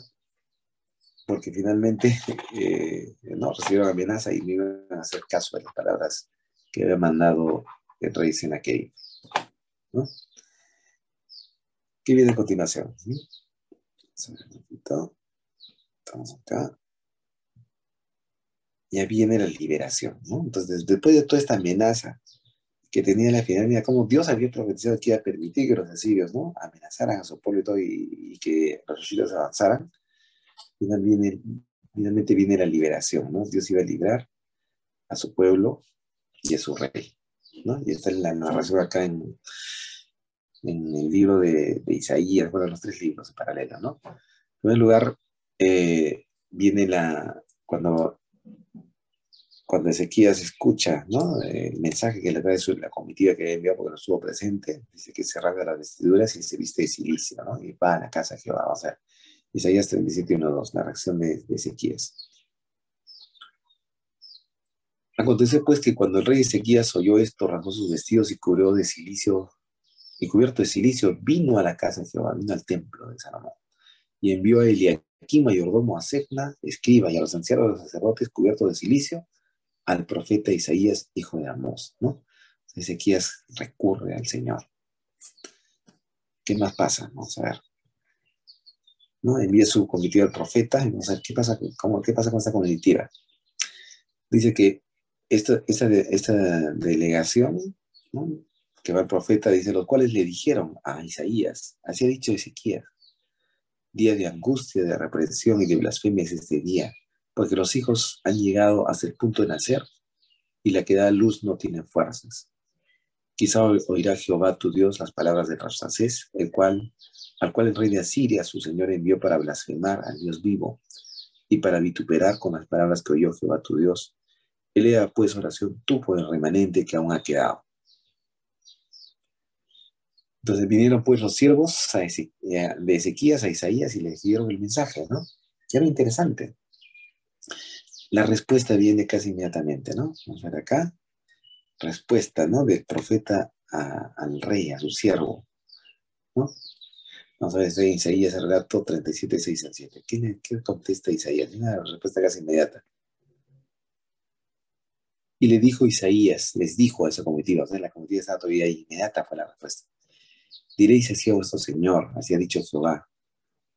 S1: porque finalmente no recibieron amenaza y no iban a hacer caso de las palabras que había mandado el rey Senaquerib, ¿no? ¿Qué viene a continuación? Estamos acá. Ya viene la liberación, ¿no? Entonces, después de toda esta amenaza que tenía la final, mira cómo Dios había profetizado que iba a permitir que los asirios, ¿no? Amenazaran a su pueblo y todo, y que los asirios avanzaran. Finalmente viene la liberación, ¿no? Dios iba a librar a su pueblo y a su rey, ¿no? Y está en la narración acá en el libro de Isaías, bueno, los tres libros en paralelo, ¿no? En primer lugar, viene cuando Ezequías escucha, ¿no? El mensaje que le trae la comitiva que había enviado porque no estuvo presente, dice que se rasga las vestiduras y se viste de silicio, ¿no? Y va a la casa de Jehová. O sea, Isaías 37, 1, 2, la reacción de Ezequías. Acontece pues que cuando el rey Ezequías oyó esto, rasgó sus vestidos y cubrió de silicio, y cubierto de silicio, vino a la casa de Jehová, vino al templo de Salomón, y envió a Eliaquim, mayordomo, a Sebna, escriba, y a los ancianos de los sacerdotes cubiertos de silicio, al profeta Isaías, hijo de Amós, ¿no? Ezequías recurre al Señor. ¿Qué más pasa? Vamos a ver. ¿No? Envía su comitiva al profeta y vamos a ver qué pasa con esta comitiva. Dice que esta delegación, ¿no? que va el profeta, dice, los cuales le dijeron a Isaías, así ha dicho Ezequías, día de angustia, de reprensión y de blasfemia es este día, porque los hijos han llegado hasta el punto de nacer y la que da luz no tiene fuerzas. Quizá oirá Jehová tu Dios las palabras de Rabsacés, al cual el rey de Asiria, su señor, envió para blasfemar al Dios vivo y para vituperar con las palabras que oyó Jehová tu Dios. Eleva pues oración tú por el remanente que aún ha quedado. Entonces vinieron pues los siervos de Ezequías a Isaías y le dieron el mensaje, ¿no? Y era interesante. La respuesta viene casi inmediatamente, ¿no? Vamos a ver acá. Respuesta, ¿no? Del profeta al rey, a su siervo, ¿no? Vamos a ver, estoy en Isaías, el relato 37, 6 al 7. ¿Qué contesta Isaías? Una respuesta casi inmediata. Y le dijo Isaías, les dijo a esa comitiva, o sea, la comitiva estaba todavía ahí, inmediata fue la respuesta. Diréis así a vuestro Señor, así ha dicho Jehová,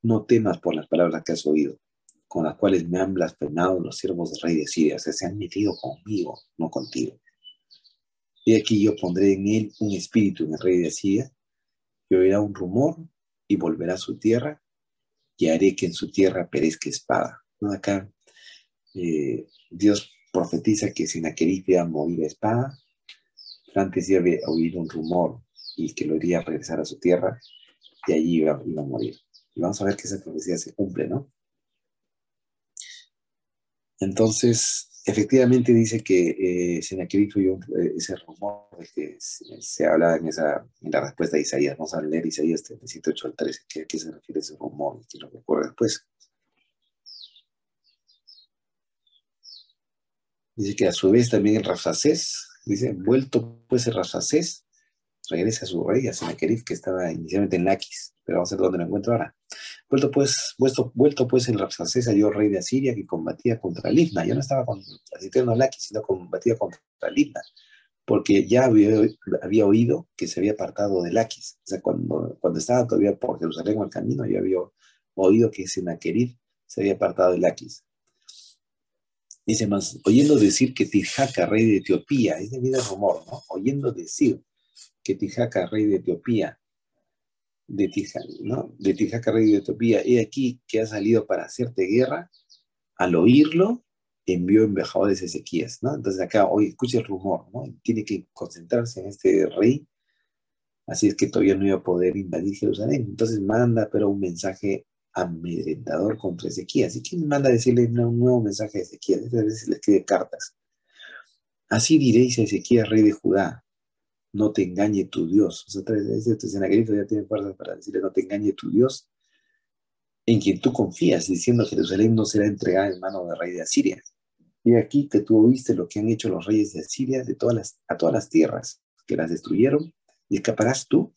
S1: no temas por las palabras que has oído, con las cuales me han blasfemado los siervos del rey de Siria, o sea, se han metido conmigo, no contigo. Y aquí yo pondré en él un espíritu, en el rey de Siria, que oirá un rumor y volverá a su tierra, y haré que en su tierra perezca espada. ¿No? Acá Dios profetiza que Sennacherib iba a morir a espada, antes iba a oír un rumor y que lo iría a regresar a su tierra, y allí iba a morir. Y vamos a ver que esa profecía se cumple, ¿no? Entonces, efectivamente dice que Sennacherib oyó ese rumor de que se hablaba en la respuesta de Isaías. Vamos a leer Isaías 37, 8 al 13. ¿A qué se refiere ese rumor? ¿Qué lo recuerda después? Dice que a su vez también el Rabsacés, dice, vuelto pues el Rabsacés, regresa a su rey, a Sennacherib, que estaba inicialmente en Laquis, pero vamos a ver dónde lo encuentro ahora. Vuelto pues el Rabsacés, halló rey de Asiria que combatía contra Libna. Ya no estaba asistiendo a Laquis, sino combatía contra Libna, porque ya había oído que se había apartado de Laquis. O sea, cuando estaba todavía por Jerusalén o el camino, ya había oído que Sennacherib se había apartado de Laquis. Dice más, oyendo decir que Tirhaka, rey de Etiopía, es debido al rumor, ¿no? Oyendo decir que Tirhaka, rey de Etiopía, de Tirhaka, rey de Etiopía, he aquí que ha salido para hacerte guerra, al oírlo, envió embajadores a Ezequías, ¿no? Entonces acá, oye, escucha el rumor, ¿no? Tiene que concentrarse en este rey, así es que todavía no iba a poder invadir Jerusalén. Entonces manda, pero un mensaje amedrentador contra Ezequías. ¿Y quién manda a decirle un nuevo mensaje a Ezequías? Esta vez le escribe cartas. Así diréis a Ezequías, rey de Judá, no te engañe tu Dios. O sea, Sennacherib ya tiene fuerzas para decirle, no te engañe tu Dios, en quien tú confías, diciendo que Jerusalén no será entregada en mano del rey de Asiria. Y aquí que tú oíste lo que han hecho los reyes de Asiria a todas las tierras, que las destruyeron, y escaparás tú.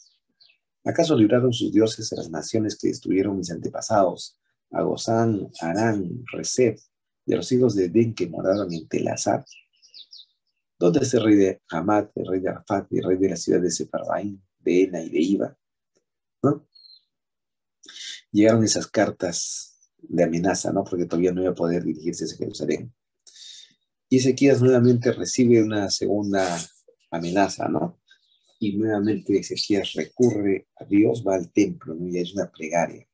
S1: ¿Acaso libraron sus dioses a las naciones que destruyeron mis antepasados, a Gozán, Arán, Resef, y a los hijos de Den que moraban en Telasar? ¿Dónde es el rey de Hamat, el rey de Arfat, y el rey de la ciudad de Separbaim, de Ena y de Iba? ¿No? Llegaron esas cartas de amenaza, ¿no? Porque todavía no iba a poder dirigirse a Jerusalén. Y Ezequías nuevamente recibe una segunda amenaza, ¿no? Y nuevamente Ezequías recurre a Dios, va al templo, ¿no? Y es una plegaria.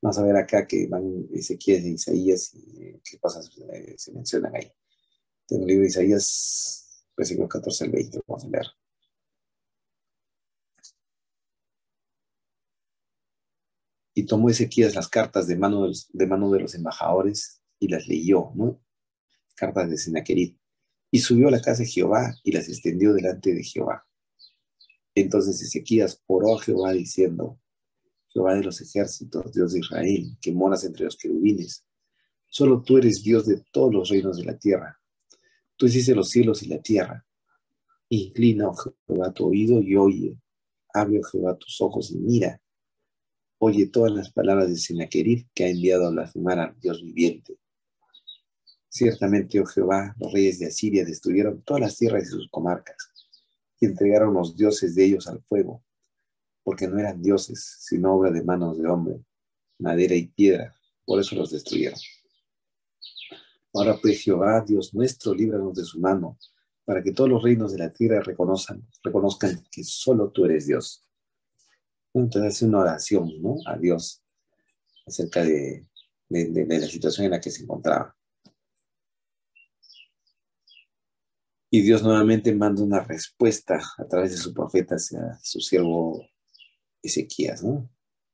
S1: Vamos a ver acá que van Ezequías e Isaías y qué cosas se mencionan ahí. En el libro de Isaías, versículos 14 al 20, vamos a leer. Y tomó Ezequías las cartas de mano de los embajadores y las leyó, ¿no? Cartas de Sennacherib. Y subió a la casa de Jehová y las extendió delante de Jehová. Entonces Ezequías oró a Jehová diciendo, Jehová de los ejércitos, Dios de Israel, que moras entre los querubines, solo tú eres Dios de todos los reinos de la tierra. Tú hiciste los cielos y la tierra. Inclina, oh Jehová, tu oído y oye. Abre, oh Jehová, tus ojos y mira. Oye todas las palabras de Sennacherib que ha enviado a blasfemar al Dios viviente. Ciertamente, oh Jehová, los reyes de Asiria destruyeron todas las tierras de sus comarcas y entregaron los dioses de ellos al fuego, porque no eran dioses, sino obra de manos de hombre, madera y piedra. Por eso los destruyeron. Ahora pues, Jehová, Dios nuestro, líbranos de su mano, para que todos los reinos de la tierra reconozcan que solo tú eres Dios. Entonces hace una oración, ¿no? A Dios acerca de la situación en la que se encontraba. Y Dios nuevamente manda una respuesta a través de su profeta hacia su siervo Ezequías, ¿no?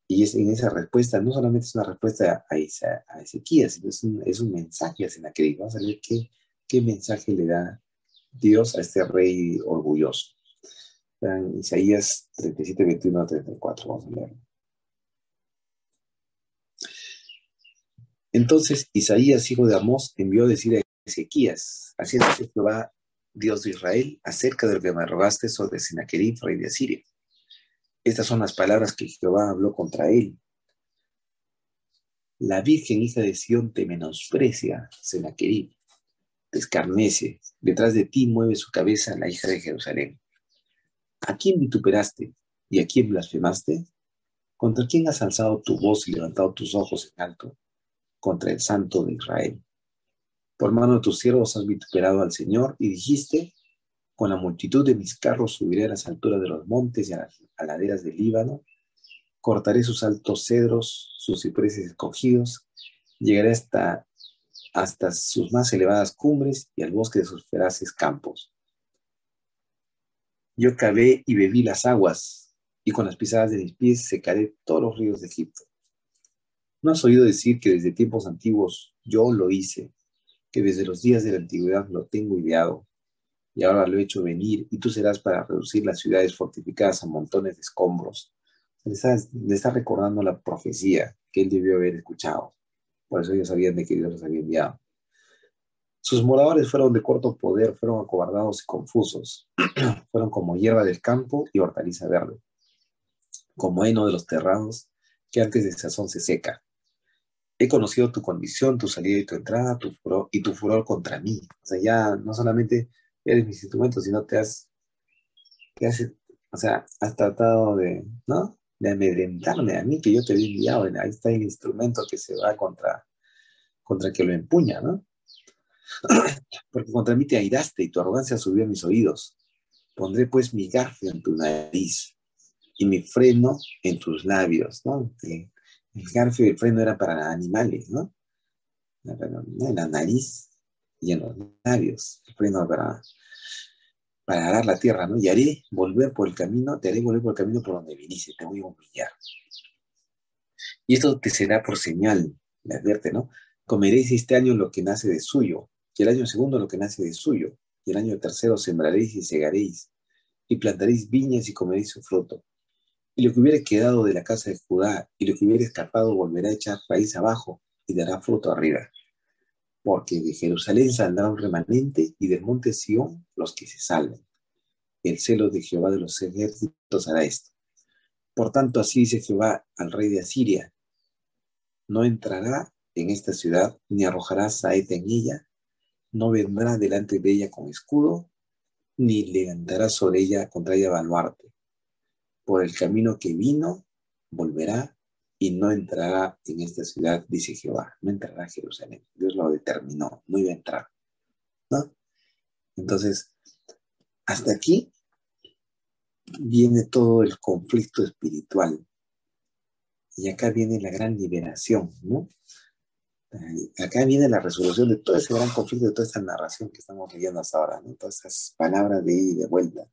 S1: Y en esa respuesta, no solamente es una respuesta a Ezequías, sino es un mensaje a Sennacherib. Vamos a ver qué mensaje le da Dios a este rey orgulloso. En Isaías 37, 21 a 34, vamos a leer. Entonces Isaías, hijo de Amós, envió a decir a Ezequías, así dice Jehová, Dios de Israel, acerca de lo que me rogaste sobre Sennacherib, rey de Asiria. Estas son las palabras que Jehová habló contra él. La Virgen, hija de Sión, te menosprecia, Sennacherib, te escarnece. Detrás de ti mueve su cabeza la hija de Jerusalén. ¿A quién vituperaste y a quién blasfemaste? ¿Contra quién has alzado tu voz y levantado tus ojos en alto? Contra el Santo de Israel. Por mano de tus siervos has vituperado al Señor y dijiste, con la multitud de mis carros subiré a las alturas de los montes y a las laderas del Líbano, cortaré sus altos cedros, sus cipreses escogidos, llegaré hasta sus más elevadas cumbres y al bosque de sus feraces campos. Yo cavé y bebí las aguas, y con las pisadas de mis pies secaré todos los ríos de Egipto. ¿No has oído decir que desde tiempos antiguos yo lo hice, que desde los días de la antigüedad lo tengo ideado, y ahora lo he hecho venir, y tú serás para reducir las ciudades fortificadas a montones de escombros. Le está recordando la profecía que él debió haber escuchado. Por eso ellos sabían de que Dios los había enviado. Sus moradores fueron de corto poder, fueron acobardados y confusos. Fueron como hierba del campo y hortaliza verde, como heno de los terrados, que antes de sazón se seca. He conocido tu condición, tu salida y tu entrada, tu furor contra mí. O sea, ya no solamente eres mis instrumentos, sino te has, o sea, has tratado de, ¿no? De amedrentarme a mí, que yo te había enviado. Ahí está el instrumento que se va contra el que lo empuña, ¿no? Porque contra mí te airaste y tu arrogancia subió a mis oídos. Pondré pues mi garfio en tu nariz y mi freno en tus labios, ¿no? El garfio y el freno eran para animales, ¿no? En la nariz y en los labios. El freno para arar la tierra, ¿no? Y haré volver por el camino, te haré volver por el camino por donde viniste, te voy a humillar. Y esto te será por señal, me advierte, ¿no? Comeréis este año lo que nace de suyo, y el año segundo lo que nace de suyo, y el año tercero sembraréis y segaréis, y plantaréis viñas y comeréis su fruto. Y lo que hubiere quedado de la casa de Judá, y lo que hubiere escapado volverá a echar raíz abajo, y dará fruto arriba. Porque de Jerusalén saldrá un remanente, y del monte Sión los que se salven. El celo de Jehová de los ejércitos hará esto. Por tanto, así dice Jehová al rey de Asiria: no entrará en esta ciudad, ni arrojará saeta en ella, no vendrá delante de ella con escudo, ni levantará sobre ella contra ella baluarte. Por el camino que vino, volverá y no entrará en esta ciudad, dice Jehová. No entrará a Jerusalén. Dios lo determinó, no iba a entrar, ¿no? Entonces, hasta aquí viene todo el conflicto espiritual. Y acá viene la gran liberación, ¿no? Acá viene la resolución de todo ese gran conflicto, de toda esta narración que estamos leyendo hasta ahora, ¿no? Todas esas palabras de ida y de vuelta.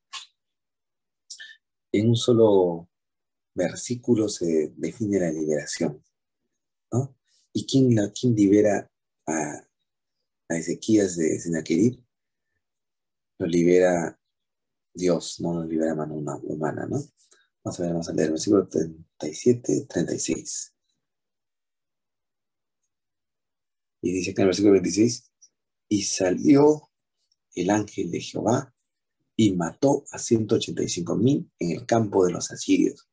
S1: En un solo versículo se define la liberación, ¿no? ¿Y quién libera a Ezequías de Sennacherib? Lo libera Dios, no lo libera mano humana, ¿no? Vamos a leer el versículo 37, 36. Y dice acá en el versículo 26, y salió el ángel de Jehová y mató a 185,000 en el campo de los asirios.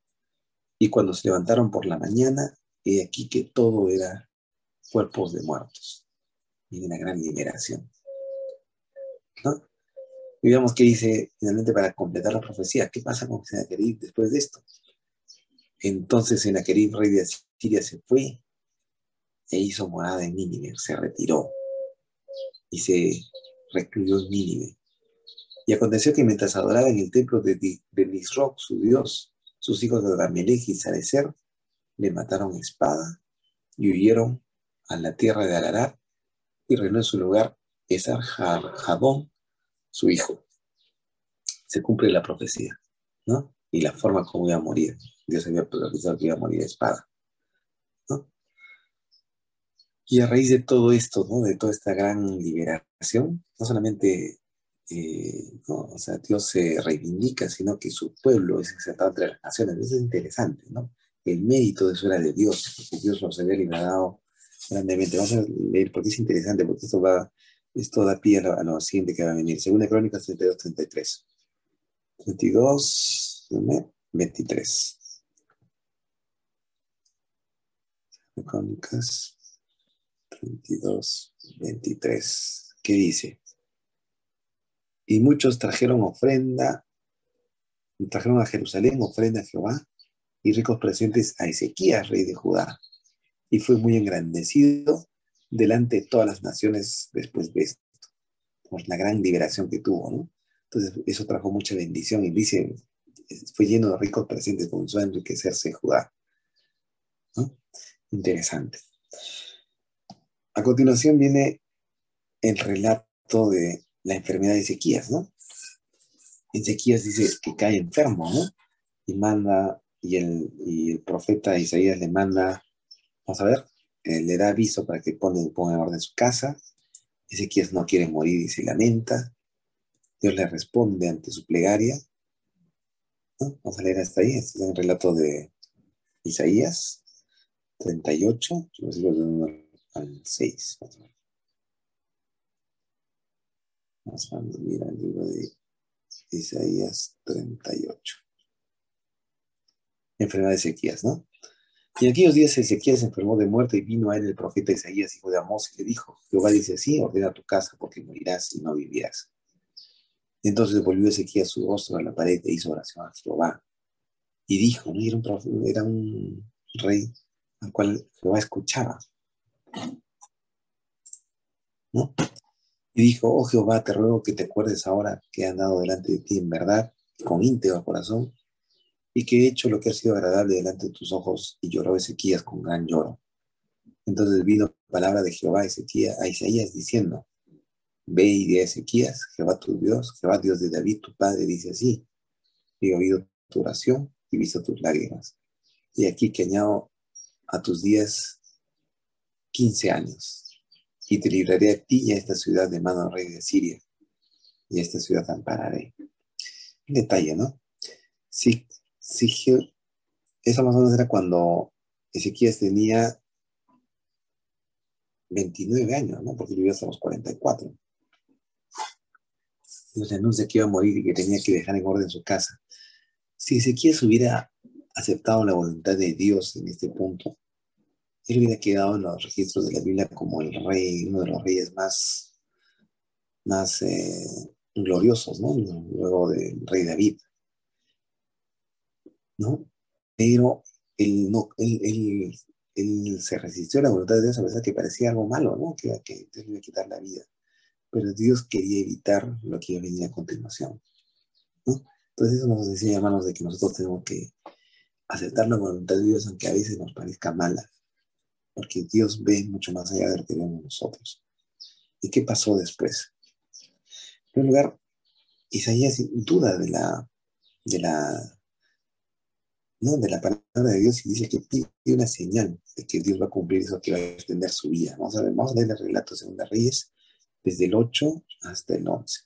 S1: Y cuando se levantaron por la mañana, he aquí que todo era cuerpos de muertos. Y una gran liberación, ¿no? Y veamos qué dice finalmente para completar la profecía. ¿Qué pasa con Sennacherib después de esto? Entonces Sennacherib, rey de Asiria, se fue e hizo morada en Nínive, se retiró y se recluyó en Nínive. Y aconteció que mientras adoraba en el templo de Nisroch, su dios, sus hijos de Adamelech y Sarecer le mataron espada y huyeron a la tierra de Ararat, y reinó en su lugar Esar-Jabón, su hijo. Se cumple la profecía, ¿no? Y la forma como iba a morir. Dios había profetizado que iba a morir de espada, ¿no? Y a raíz de todo esto, ¿no? De toda esta gran liberación, no solamente no, o sea, Dios se reivindica, sino que su pueblo es exaltado entre las naciones. Eso es interesante, ¿no? El mérito de eso era de Dios, porque Dios los había liberado grandemente. Vamos a leer porque es interesante, porque esto da pie a lo siguiente que va a venir. Segunda Crónicas 32, 33. 32, 23. Crónicas 32, 23. ¿Qué dice? Y muchos trajeron a Jerusalén ofrenda a Jehová y ricos presentes a Ezequías, rey de Judá. Y fue muy engrandecido delante de todas las naciones después de esto, por la gran liberación que tuvo, ¿no? Entonces, eso trajo mucha bendición y dice, fue lleno de ricos presentes, comenzó a enriquecerse Judá, ¿no? Interesante. A continuación viene el relato de la enfermedad de Ezequías, ¿no? Ezequías dice que cae enfermo, ¿no? Y el profeta Isaías le manda, vamos a ver, le da aviso para que ponga en orden su casa. Ezequías no quiere morir y se lamenta. Dios le responde ante su plegaria, ¿no? Vamos a leer hasta ahí. Este es un relato de Isaías 38, versículos del 1 al 6. Vamos a mirar el libro de Isaías 38. Enfermedad de Ezequías, ¿no? Y en aquellos días Ezequías se enfermó de muerte y vino a él el profeta Isaías, hijo de Amós, y le dijo, Jehová dice así, ordena tu casa porque morirás y no vivirás. Y entonces volvió Ezequías su rostro a la pared e hizo oración a Jehová. Y dijo, ¿no? Era un rey al cual Jehová escuchaba, ¿no? Y dijo, oh Jehová, te ruego que te acuerdes ahora que he andado delante de ti en verdad, con íntegro corazón, y que he hecho lo que ha sido agradable delante de tus ojos. Y lloró Ezequías con gran lloro. Entonces vino palabra de Jehová a Isaías diciendo, ve y di a Ezequías, Jehová tu Dios, Jehová Dios de David tu padre, dice así, he oído tu oración y visto tus lágrimas. Y aquí que añado a tus días 15 años, y te libraré a ti y a esta ciudad de mano del rey de Siria, y a esta ciudad te ampararé. Un detalle, ¿no? Sí, sí, eso más o menos era cuando Ezequías tenía 29 años, ¿no? Porque vivió hasta los 44. Dios le anuncia que iba a morir y que tenía que dejar en orden su casa. Si Ezequías hubiera aceptado la voluntad de Dios en este punto, él hubiera quedado en los registros de la Biblia como el rey, uno de los reyes más gloriosos, ¿no? Luego del rey David, ¿no? Pero él, no, él se resistió a la voluntad de Dios a pesar que parecía algo malo, ¿no? Que Dios le iba a quitar la vida. Pero Dios quería evitar lo que iba a venir a continuación, ¿no? Entonces eso nos enseña, hermanos, de que nosotros tenemos que aceptar la voluntad de Dios aunque a veces nos parezca mala, porque Dios ve mucho más allá de lo que vemos nosotros. ¿Y qué pasó después? En primer lugar, Isaías duda de la, ¿no? de la palabra de Dios y dice que pide una señal de que Dios va a cumplir eso, que va a extender su vida. Vamos a leer el relato de Segunda Reyes desde el 8 hasta el 11.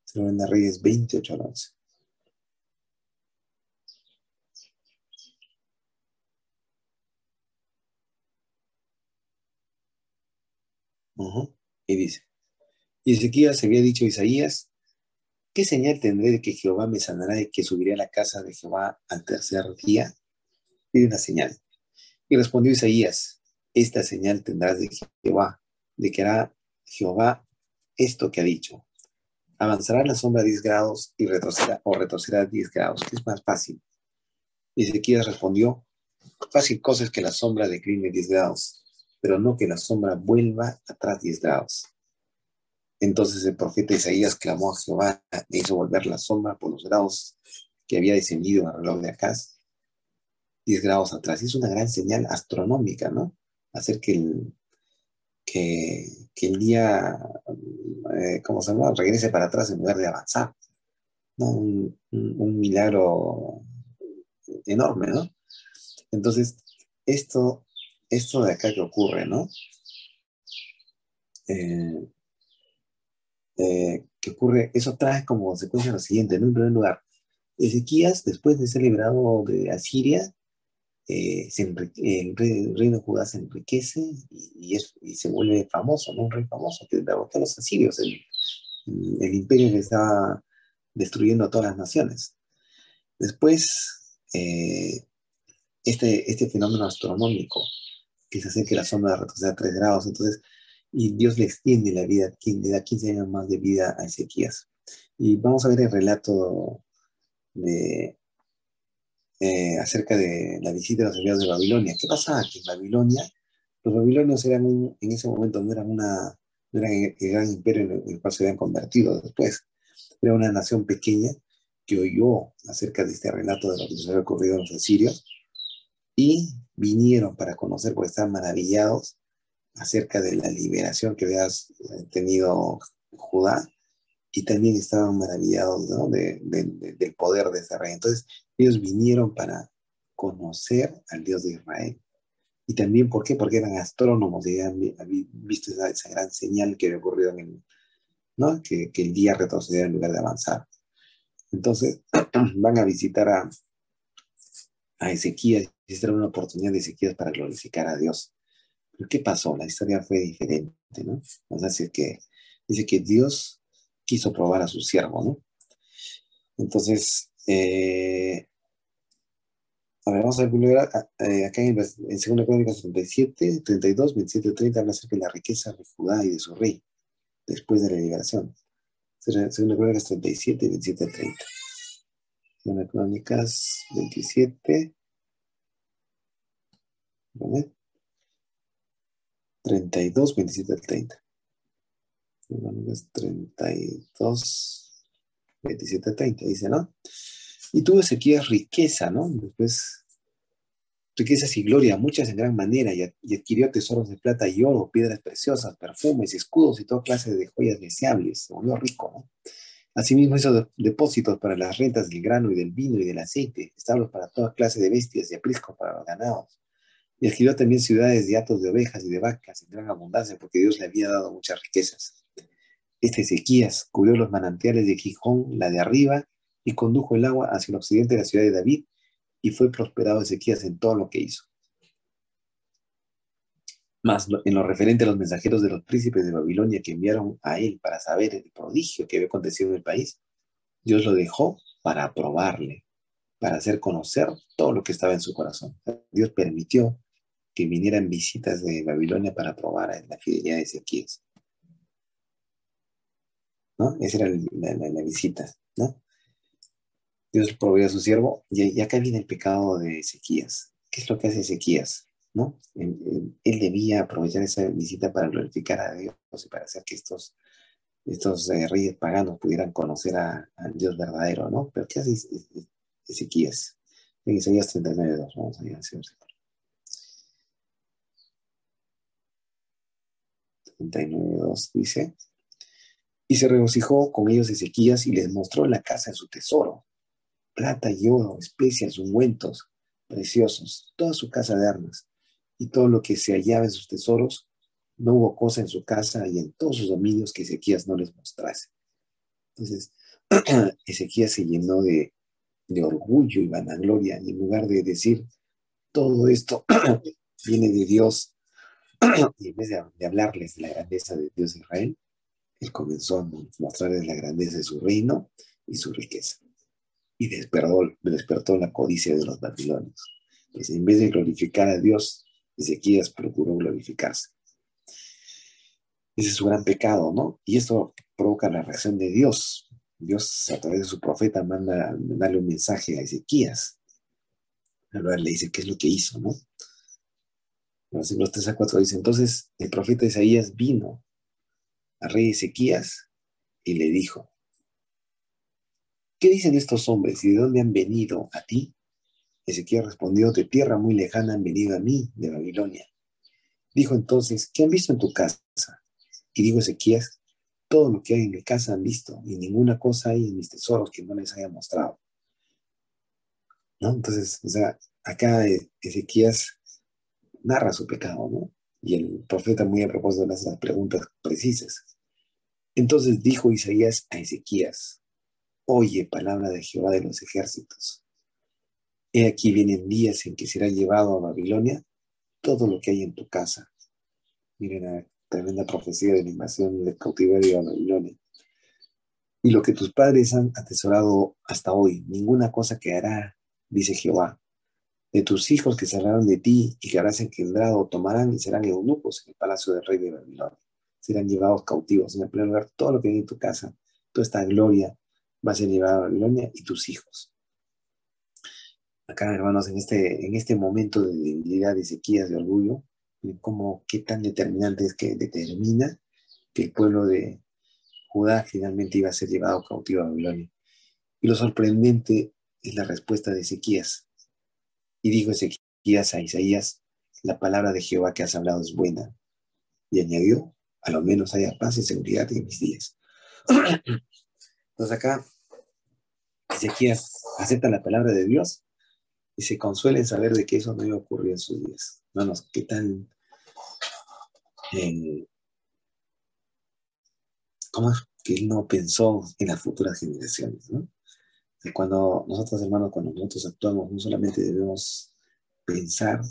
S1: Segunda Reyes 28 al 11. Uh-huh. Y dice, y Ezequías había dicho a Isaías, ¿qué señal tendré de que Jehová me sanará y que subiré a la casa de Jehová al tercer día? Pide una señal. Y respondió Isaías, esta señal tendrás de Jehová, de que hará Jehová esto que ha dicho. Avanzará la sombra 10 grados y retrocederá 10 grados. ¿Qué es más fácil? Y Ezequías respondió, fácil cosa es que la sombra decline 10 grados, pero no que la sombra vuelva atrás 10 grados. Entonces el profeta Isaías clamó a Jehová e hizo volver la sombra por los grados que había descendido en el reloj de Acaz, 10 grados atrás. Y es una gran señal astronómica, ¿no? Hacer que el día, ¿cómo se llama? Regrese para atrás en lugar de avanzar, ¿no? Un milagro enorme, ¿no? Entonces, esto, esto de acá que ocurre, ¿no? Eh, que ocurre, eso trae como consecuencia lo siguiente, ¿no? En primer lugar, Ezequías, después de ser liberado de Asiria, el reino de Judá se enriquece y se vuelve famoso, ¿no? Un rey famoso que derrotó a los asirios, el imperio que estaba destruyendo a todas las naciones. Después, este fenómeno astronómico que se hace que la sombra retroceda 3 grados, entonces, y Dios le extiende la vida, le da 15 años más de vida a Ezequías. Y vamos a ver el relato de, acerca de la visita de los enviados de Babilonia. ¿Qué pasaba? Que en Babilonia, los babilonios en ese momento no eran el gran imperio en el cual se habían convertido después. Era una nación pequeña que oyó acerca de este relato de lo que les había ocurrido a los asirios y vinieron para conocer, porque estaban maravillados acerca de la liberación que había tenido Judá y también estaban maravillados, ¿no? Del poder de ese rey. Entonces ellos vinieron para conocer al Dios de Israel. Y también, ¿por qué? Porque eran astrónomos y habían visto esa gran señal que había ocurrido ¿no? Que el día retrocedía en lugar de avanzar. Entonces, van a visitar a Ezequías, y esta era una oportunidad de Ezequías para glorificar a Dios. Pero ¿qué pasó? La historia fue diferente, ¿no? O sea, dice que Dios quiso probar a su siervo, ¿no? Entonces, a ver, vamos a ver primero, acá en 2 Crónicas 37, 32, 27, 30, habla acerca de la riqueza de Judá y de su rey, después de la liberación. 2 Crónicas 37, 27, 30. 2 Crónicas 27, ¿vale? 32, 27, 30. 32, 27, 30, dice, ¿no? Y tuvo Ezequías riqueza, ¿no? Después, riquezas y gloria, muchas en gran manera, y adquirió tesoros de plata y oro, piedras preciosas, perfumes, escudos y toda clase de joyas deseables. Se volvió rico, ¿no? Asimismo hizo depósitos para las rentas del grano y del vino y del aceite, establos para toda clase de bestias y apriscos para los ganados. Y adquirió también ciudades y hatos de ovejas y de vacas en gran abundancia, porque Dios le había dado muchas riquezas. Este Ezequías cubrió los manantiales de Gijón, la de arriba, y condujo el agua hacia el occidente de la ciudad de David, y fue prosperado Ezequías en todo lo que hizo. Mas en lo referente a los mensajeros de los príncipes de Babilonia que enviaron a él para saber el prodigio que había acontecido en el país, Dios lo dejó para aprobarle, para hacer conocer todo lo que estaba en su corazón. Dios permitió que vinieran visitas de Babilonia para probar la fidelidad de Ezequías, ¿no? Esa era la visita, ¿no? Dios provee a su siervo, y acá viene el pecado de Ezequías. ¿Qué es lo que hace Ezequías? ¿No? Él debía aprovechar esa visita para glorificar a Dios y para hacer que estos reyes paganos pudieran conocer al Dios verdadero, ¿no? Pero ¿qué hace Ezequías? En Isaías 39:2, vamos a ir a ese versículo. 39:2 dice, y se regocijó con ellos Ezequías y les mostró la casa de su tesoro, plata y oro, especias, ungüentos preciosos, toda su casa de armas, y todo lo que se hallaba en sus tesoros. No hubo cosa en su casa y en todos sus dominios que Ezequías no les mostrase. Entonces, Ezequías se llenó de orgullo y vanagloria, y en lugar de decir, todo esto viene de Dios, y en vez de hablarles de la grandeza de Dios de Israel, él comenzó a mostrarles la grandeza de su reino y su riqueza. Y despertó la codicia de los babilonios. Entonces, en vez de glorificar a Dios, Ezequías procuró glorificarse. Ese es su gran pecado, ¿no? Y esto provoca la reacción de Dios. Dios, a través de su profeta, manda darle un mensaje a Ezequías. Ahora le dice qué es lo que hizo, ¿no? Los versículos 3 a 4 dice, entonces el profeta Isaías vino al rey Ezequías y le dijo, ¿qué dicen estos hombres y de dónde han venido a ti? Ezequías respondió, de tierra muy lejana han venido a mí, de Babilonia. Dijo entonces, ¿qué han visto en tu casa? Y dijo Ezequías, todo lo que hay en mi casa han visto, y ninguna cosa hay en mis tesoros que no les haya mostrado. ¿No? Entonces, o sea, acá Ezequías narra su pecado, ¿no? Y el profeta muy a propósito le hace las preguntas precisas. Entonces dijo Isaías a Ezequías, oye palabra de Jehová de los ejércitos. He aquí vienen días en que será llevado a Babilonia todo lo que hay en tu casa. Miren la tremenda profecía de la invasión del cautiverio a Babilonia. Y lo que tus padres han atesorado hasta hoy, ninguna cosa quedará, dice Jehová. De tus hijos que saldrán de ti y que habrás engendrado, tomarán y serán eunucos en el palacio del rey de Babilonia. Serán llevados cautivos. En el primer lugar, todo lo que hay en tu casa, toda esta gloria va a ser llevada a Babilonia y tus hijos. Acá, hermanos, en este momento de debilidad, de sequías, de orgullo, como qué tan determinante es que determina que el pueblo de Judá finalmente iba a ser llevado cautivo a Babilonia. Y lo sorprendente es la respuesta de Ezequías. Y dijo Ezequías a Isaías, la palabra de Jehová que has hablado es buena. Y añadió, a lo menos haya paz y seguridad en mis días. Entonces acá Ezequías acepta la palabra de Dios y se consuela en saber de que eso no iba a ocurrir en sus días. Hermanos, ¿qué tal? eh, ¿Cómo es que él no pensó en las futuras generaciones, ¿no? Y cuando nosotros, hermanos, cuando nosotros actuamos, no solamente debemos pensar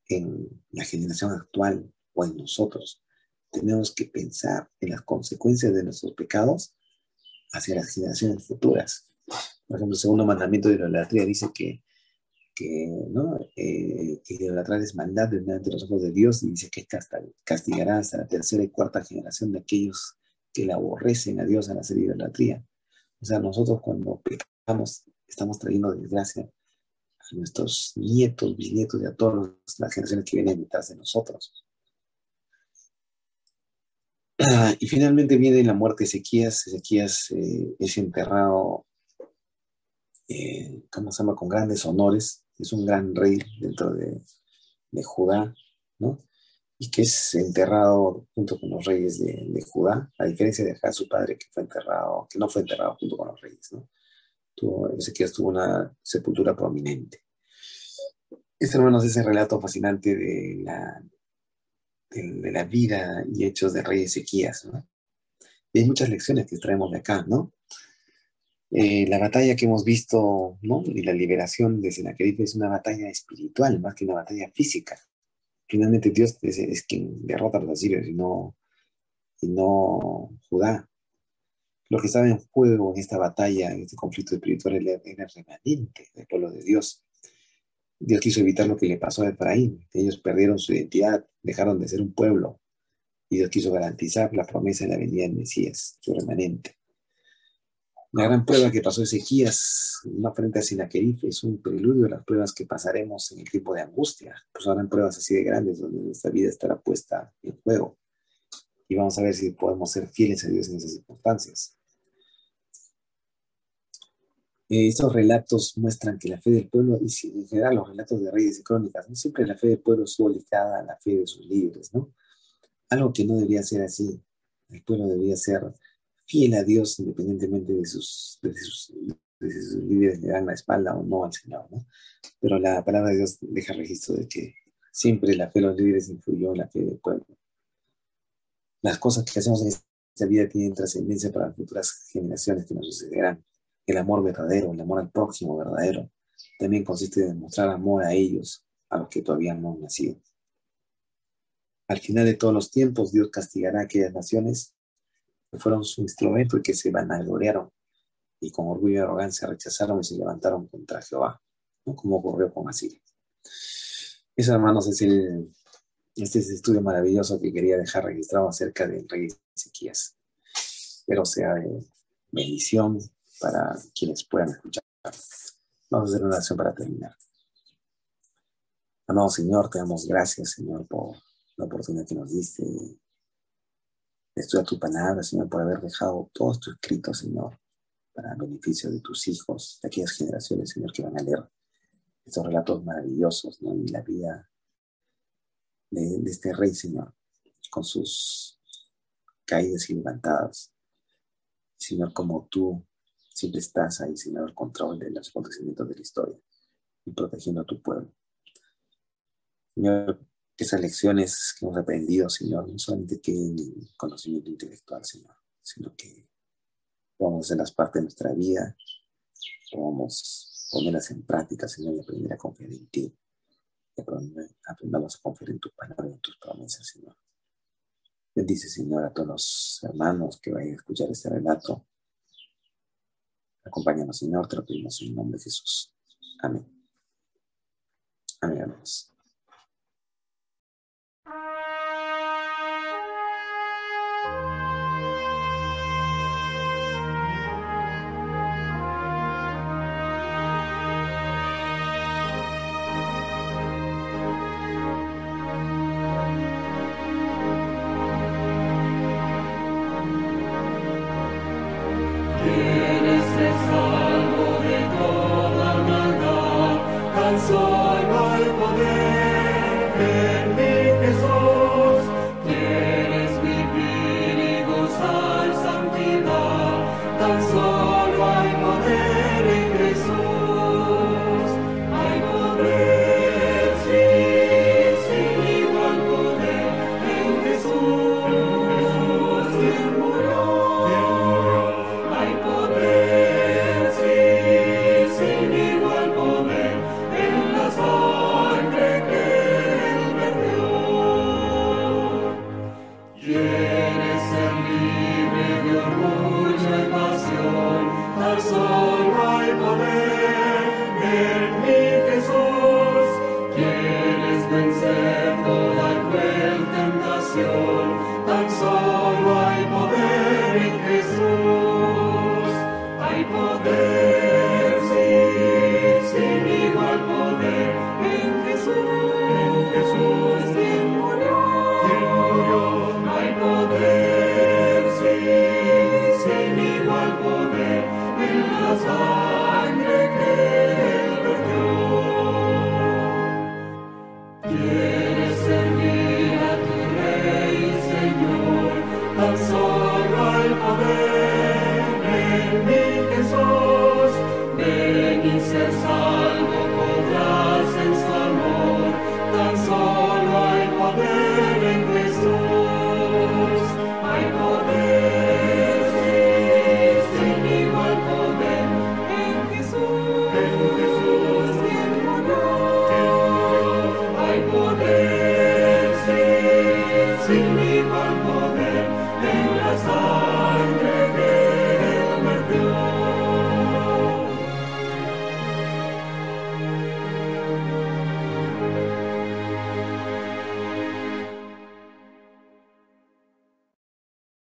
S1: en la generación actual o en nosotros, tenemos que pensar en las consecuencias de nuestros pecados hacia las generaciones futuras. Por ejemplo, el segundo mandamiento de la idolatría dice ¿no? Idolatrar es maldad delante de los ojos de Dios y dice que castigará hasta la tercera y cuarta generación de aquellos que le aborrecen a Dios al hacer idolatría. O sea, nosotros cuando pecamos estamos trayendo desgracia a nuestros nietos, bisnietos y a todas las generaciones que vienen detrás de nosotros. Y finalmente viene la muerte de Ezequías. Ezequías es enterrado, ¿cómo se llama? Con grandes honores. Es un gran rey dentro de Judá, ¿no? Y que es enterrado junto con los reyes de Judá, a diferencia de Acaz, su padre, que no fue enterrado junto con los reyes, ¿no? Ezequías tuvo una sepultura prominente. Este, hermanos, es el relato fascinante de la vida y hechos del rey Ezequías, ¿no? Y hay muchas lecciones que traemos de acá, ¿no? La batalla que hemos visto, ¿no? Y la liberación de Sennacherib es una batalla espiritual más que una batalla física. Finalmente Dios es quien derrota a los asirios y no Judá. Lo que estaba en juego en esta batalla, en este conflicto espiritual, era el remanente del pueblo de Dios. Dios quiso evitar lo que le pasó a Efraín. Ellos perdieron su identidad, dejaron de ser un pueblo. Y Dios quiso garantizar la promesa de la venida del Mesías, su remanente. La gran prueba que pasó Ezequías, no frente a Sennacherib, es un preludio de las pruebas que pasaremos en el tiempo de angustia. Pues habrán pruebas así de grandes donde nuestra vida estará puesta en juego. Y vamos a ver si podemos ser fieles a Dios en esas circunstancias. Estos relatos muestran que la fe del pueblo, y en general los relatos de Reyes y Crónicas, no siempre la fe del pueblo estuvo ligada a la fe de sus líderes, ¿no? Algo que no debía ser así. El pueblo debía ser fiel a Dios independientemente de si sus líderes le dan la espalda o no al Señor, ¿no? Pero la palabra de Dios deja registro de que siempre la fe de los líderes influyó en la fe del pueblo. Las cosas que hacemos en esta vida tienen trascendencia para las futuras generaciones que nos sucederán. El amor verdadero, el amor al prójimo verdadero, también consiste en demostrar amor a ellos, a los que todavía no han nacido. Al final de todos los tiempos, Dios castigará a aquellas naciones que fueron su instrumento y que se vanagloriaron y con orgullo y arrogancia rechazaron y se levantaron contra Jehová, ¿no? Como ocurrió con Asiria. Eso, hermanos, este es el estudio maravilloso que quería dejar registrado acerca del rey Ezequías. Espero sea de bendición para quienes puedan escuchar. Vamos a hacer una oración para terminar. Amado Señor, te damos gracias, Señor, por la oportunidad que nos diste de estudiar tu palabra, Señor, por haber dejado todo esto escrito, Señor, para el beneficio de tus hijos, de aquellas generaciones, Señor, que van a leer estos relatos maravillosos, ¿no? Y la vida de este rey, Señor, con sus caídas y levantadas. Señor, como tú siempre estás ahí, Señor, al control de los acontecimientos de la historia y protegiendo a tu pueblo. Señor, que esas lecciones que hemos aprendido, Señor, no solamente queden en conocimiento intelectual, Señor, sino que podamos hacerlas parte de nuestra vida, podamos ponerlas en práctica, Señor, y aprender a confiar en ti. Y aprendamos a confiar en tu palabra y en tus promesas, Señor. Bendice, Señor, a todos los hermanos que vayan a escuchar este relato. Acompáñanos, Señor, te lo pedimos en el nombre de Jesús. Amén. Amén, hermanos.
S2: ¿Quién es el salvo de toda maldad? Tan solo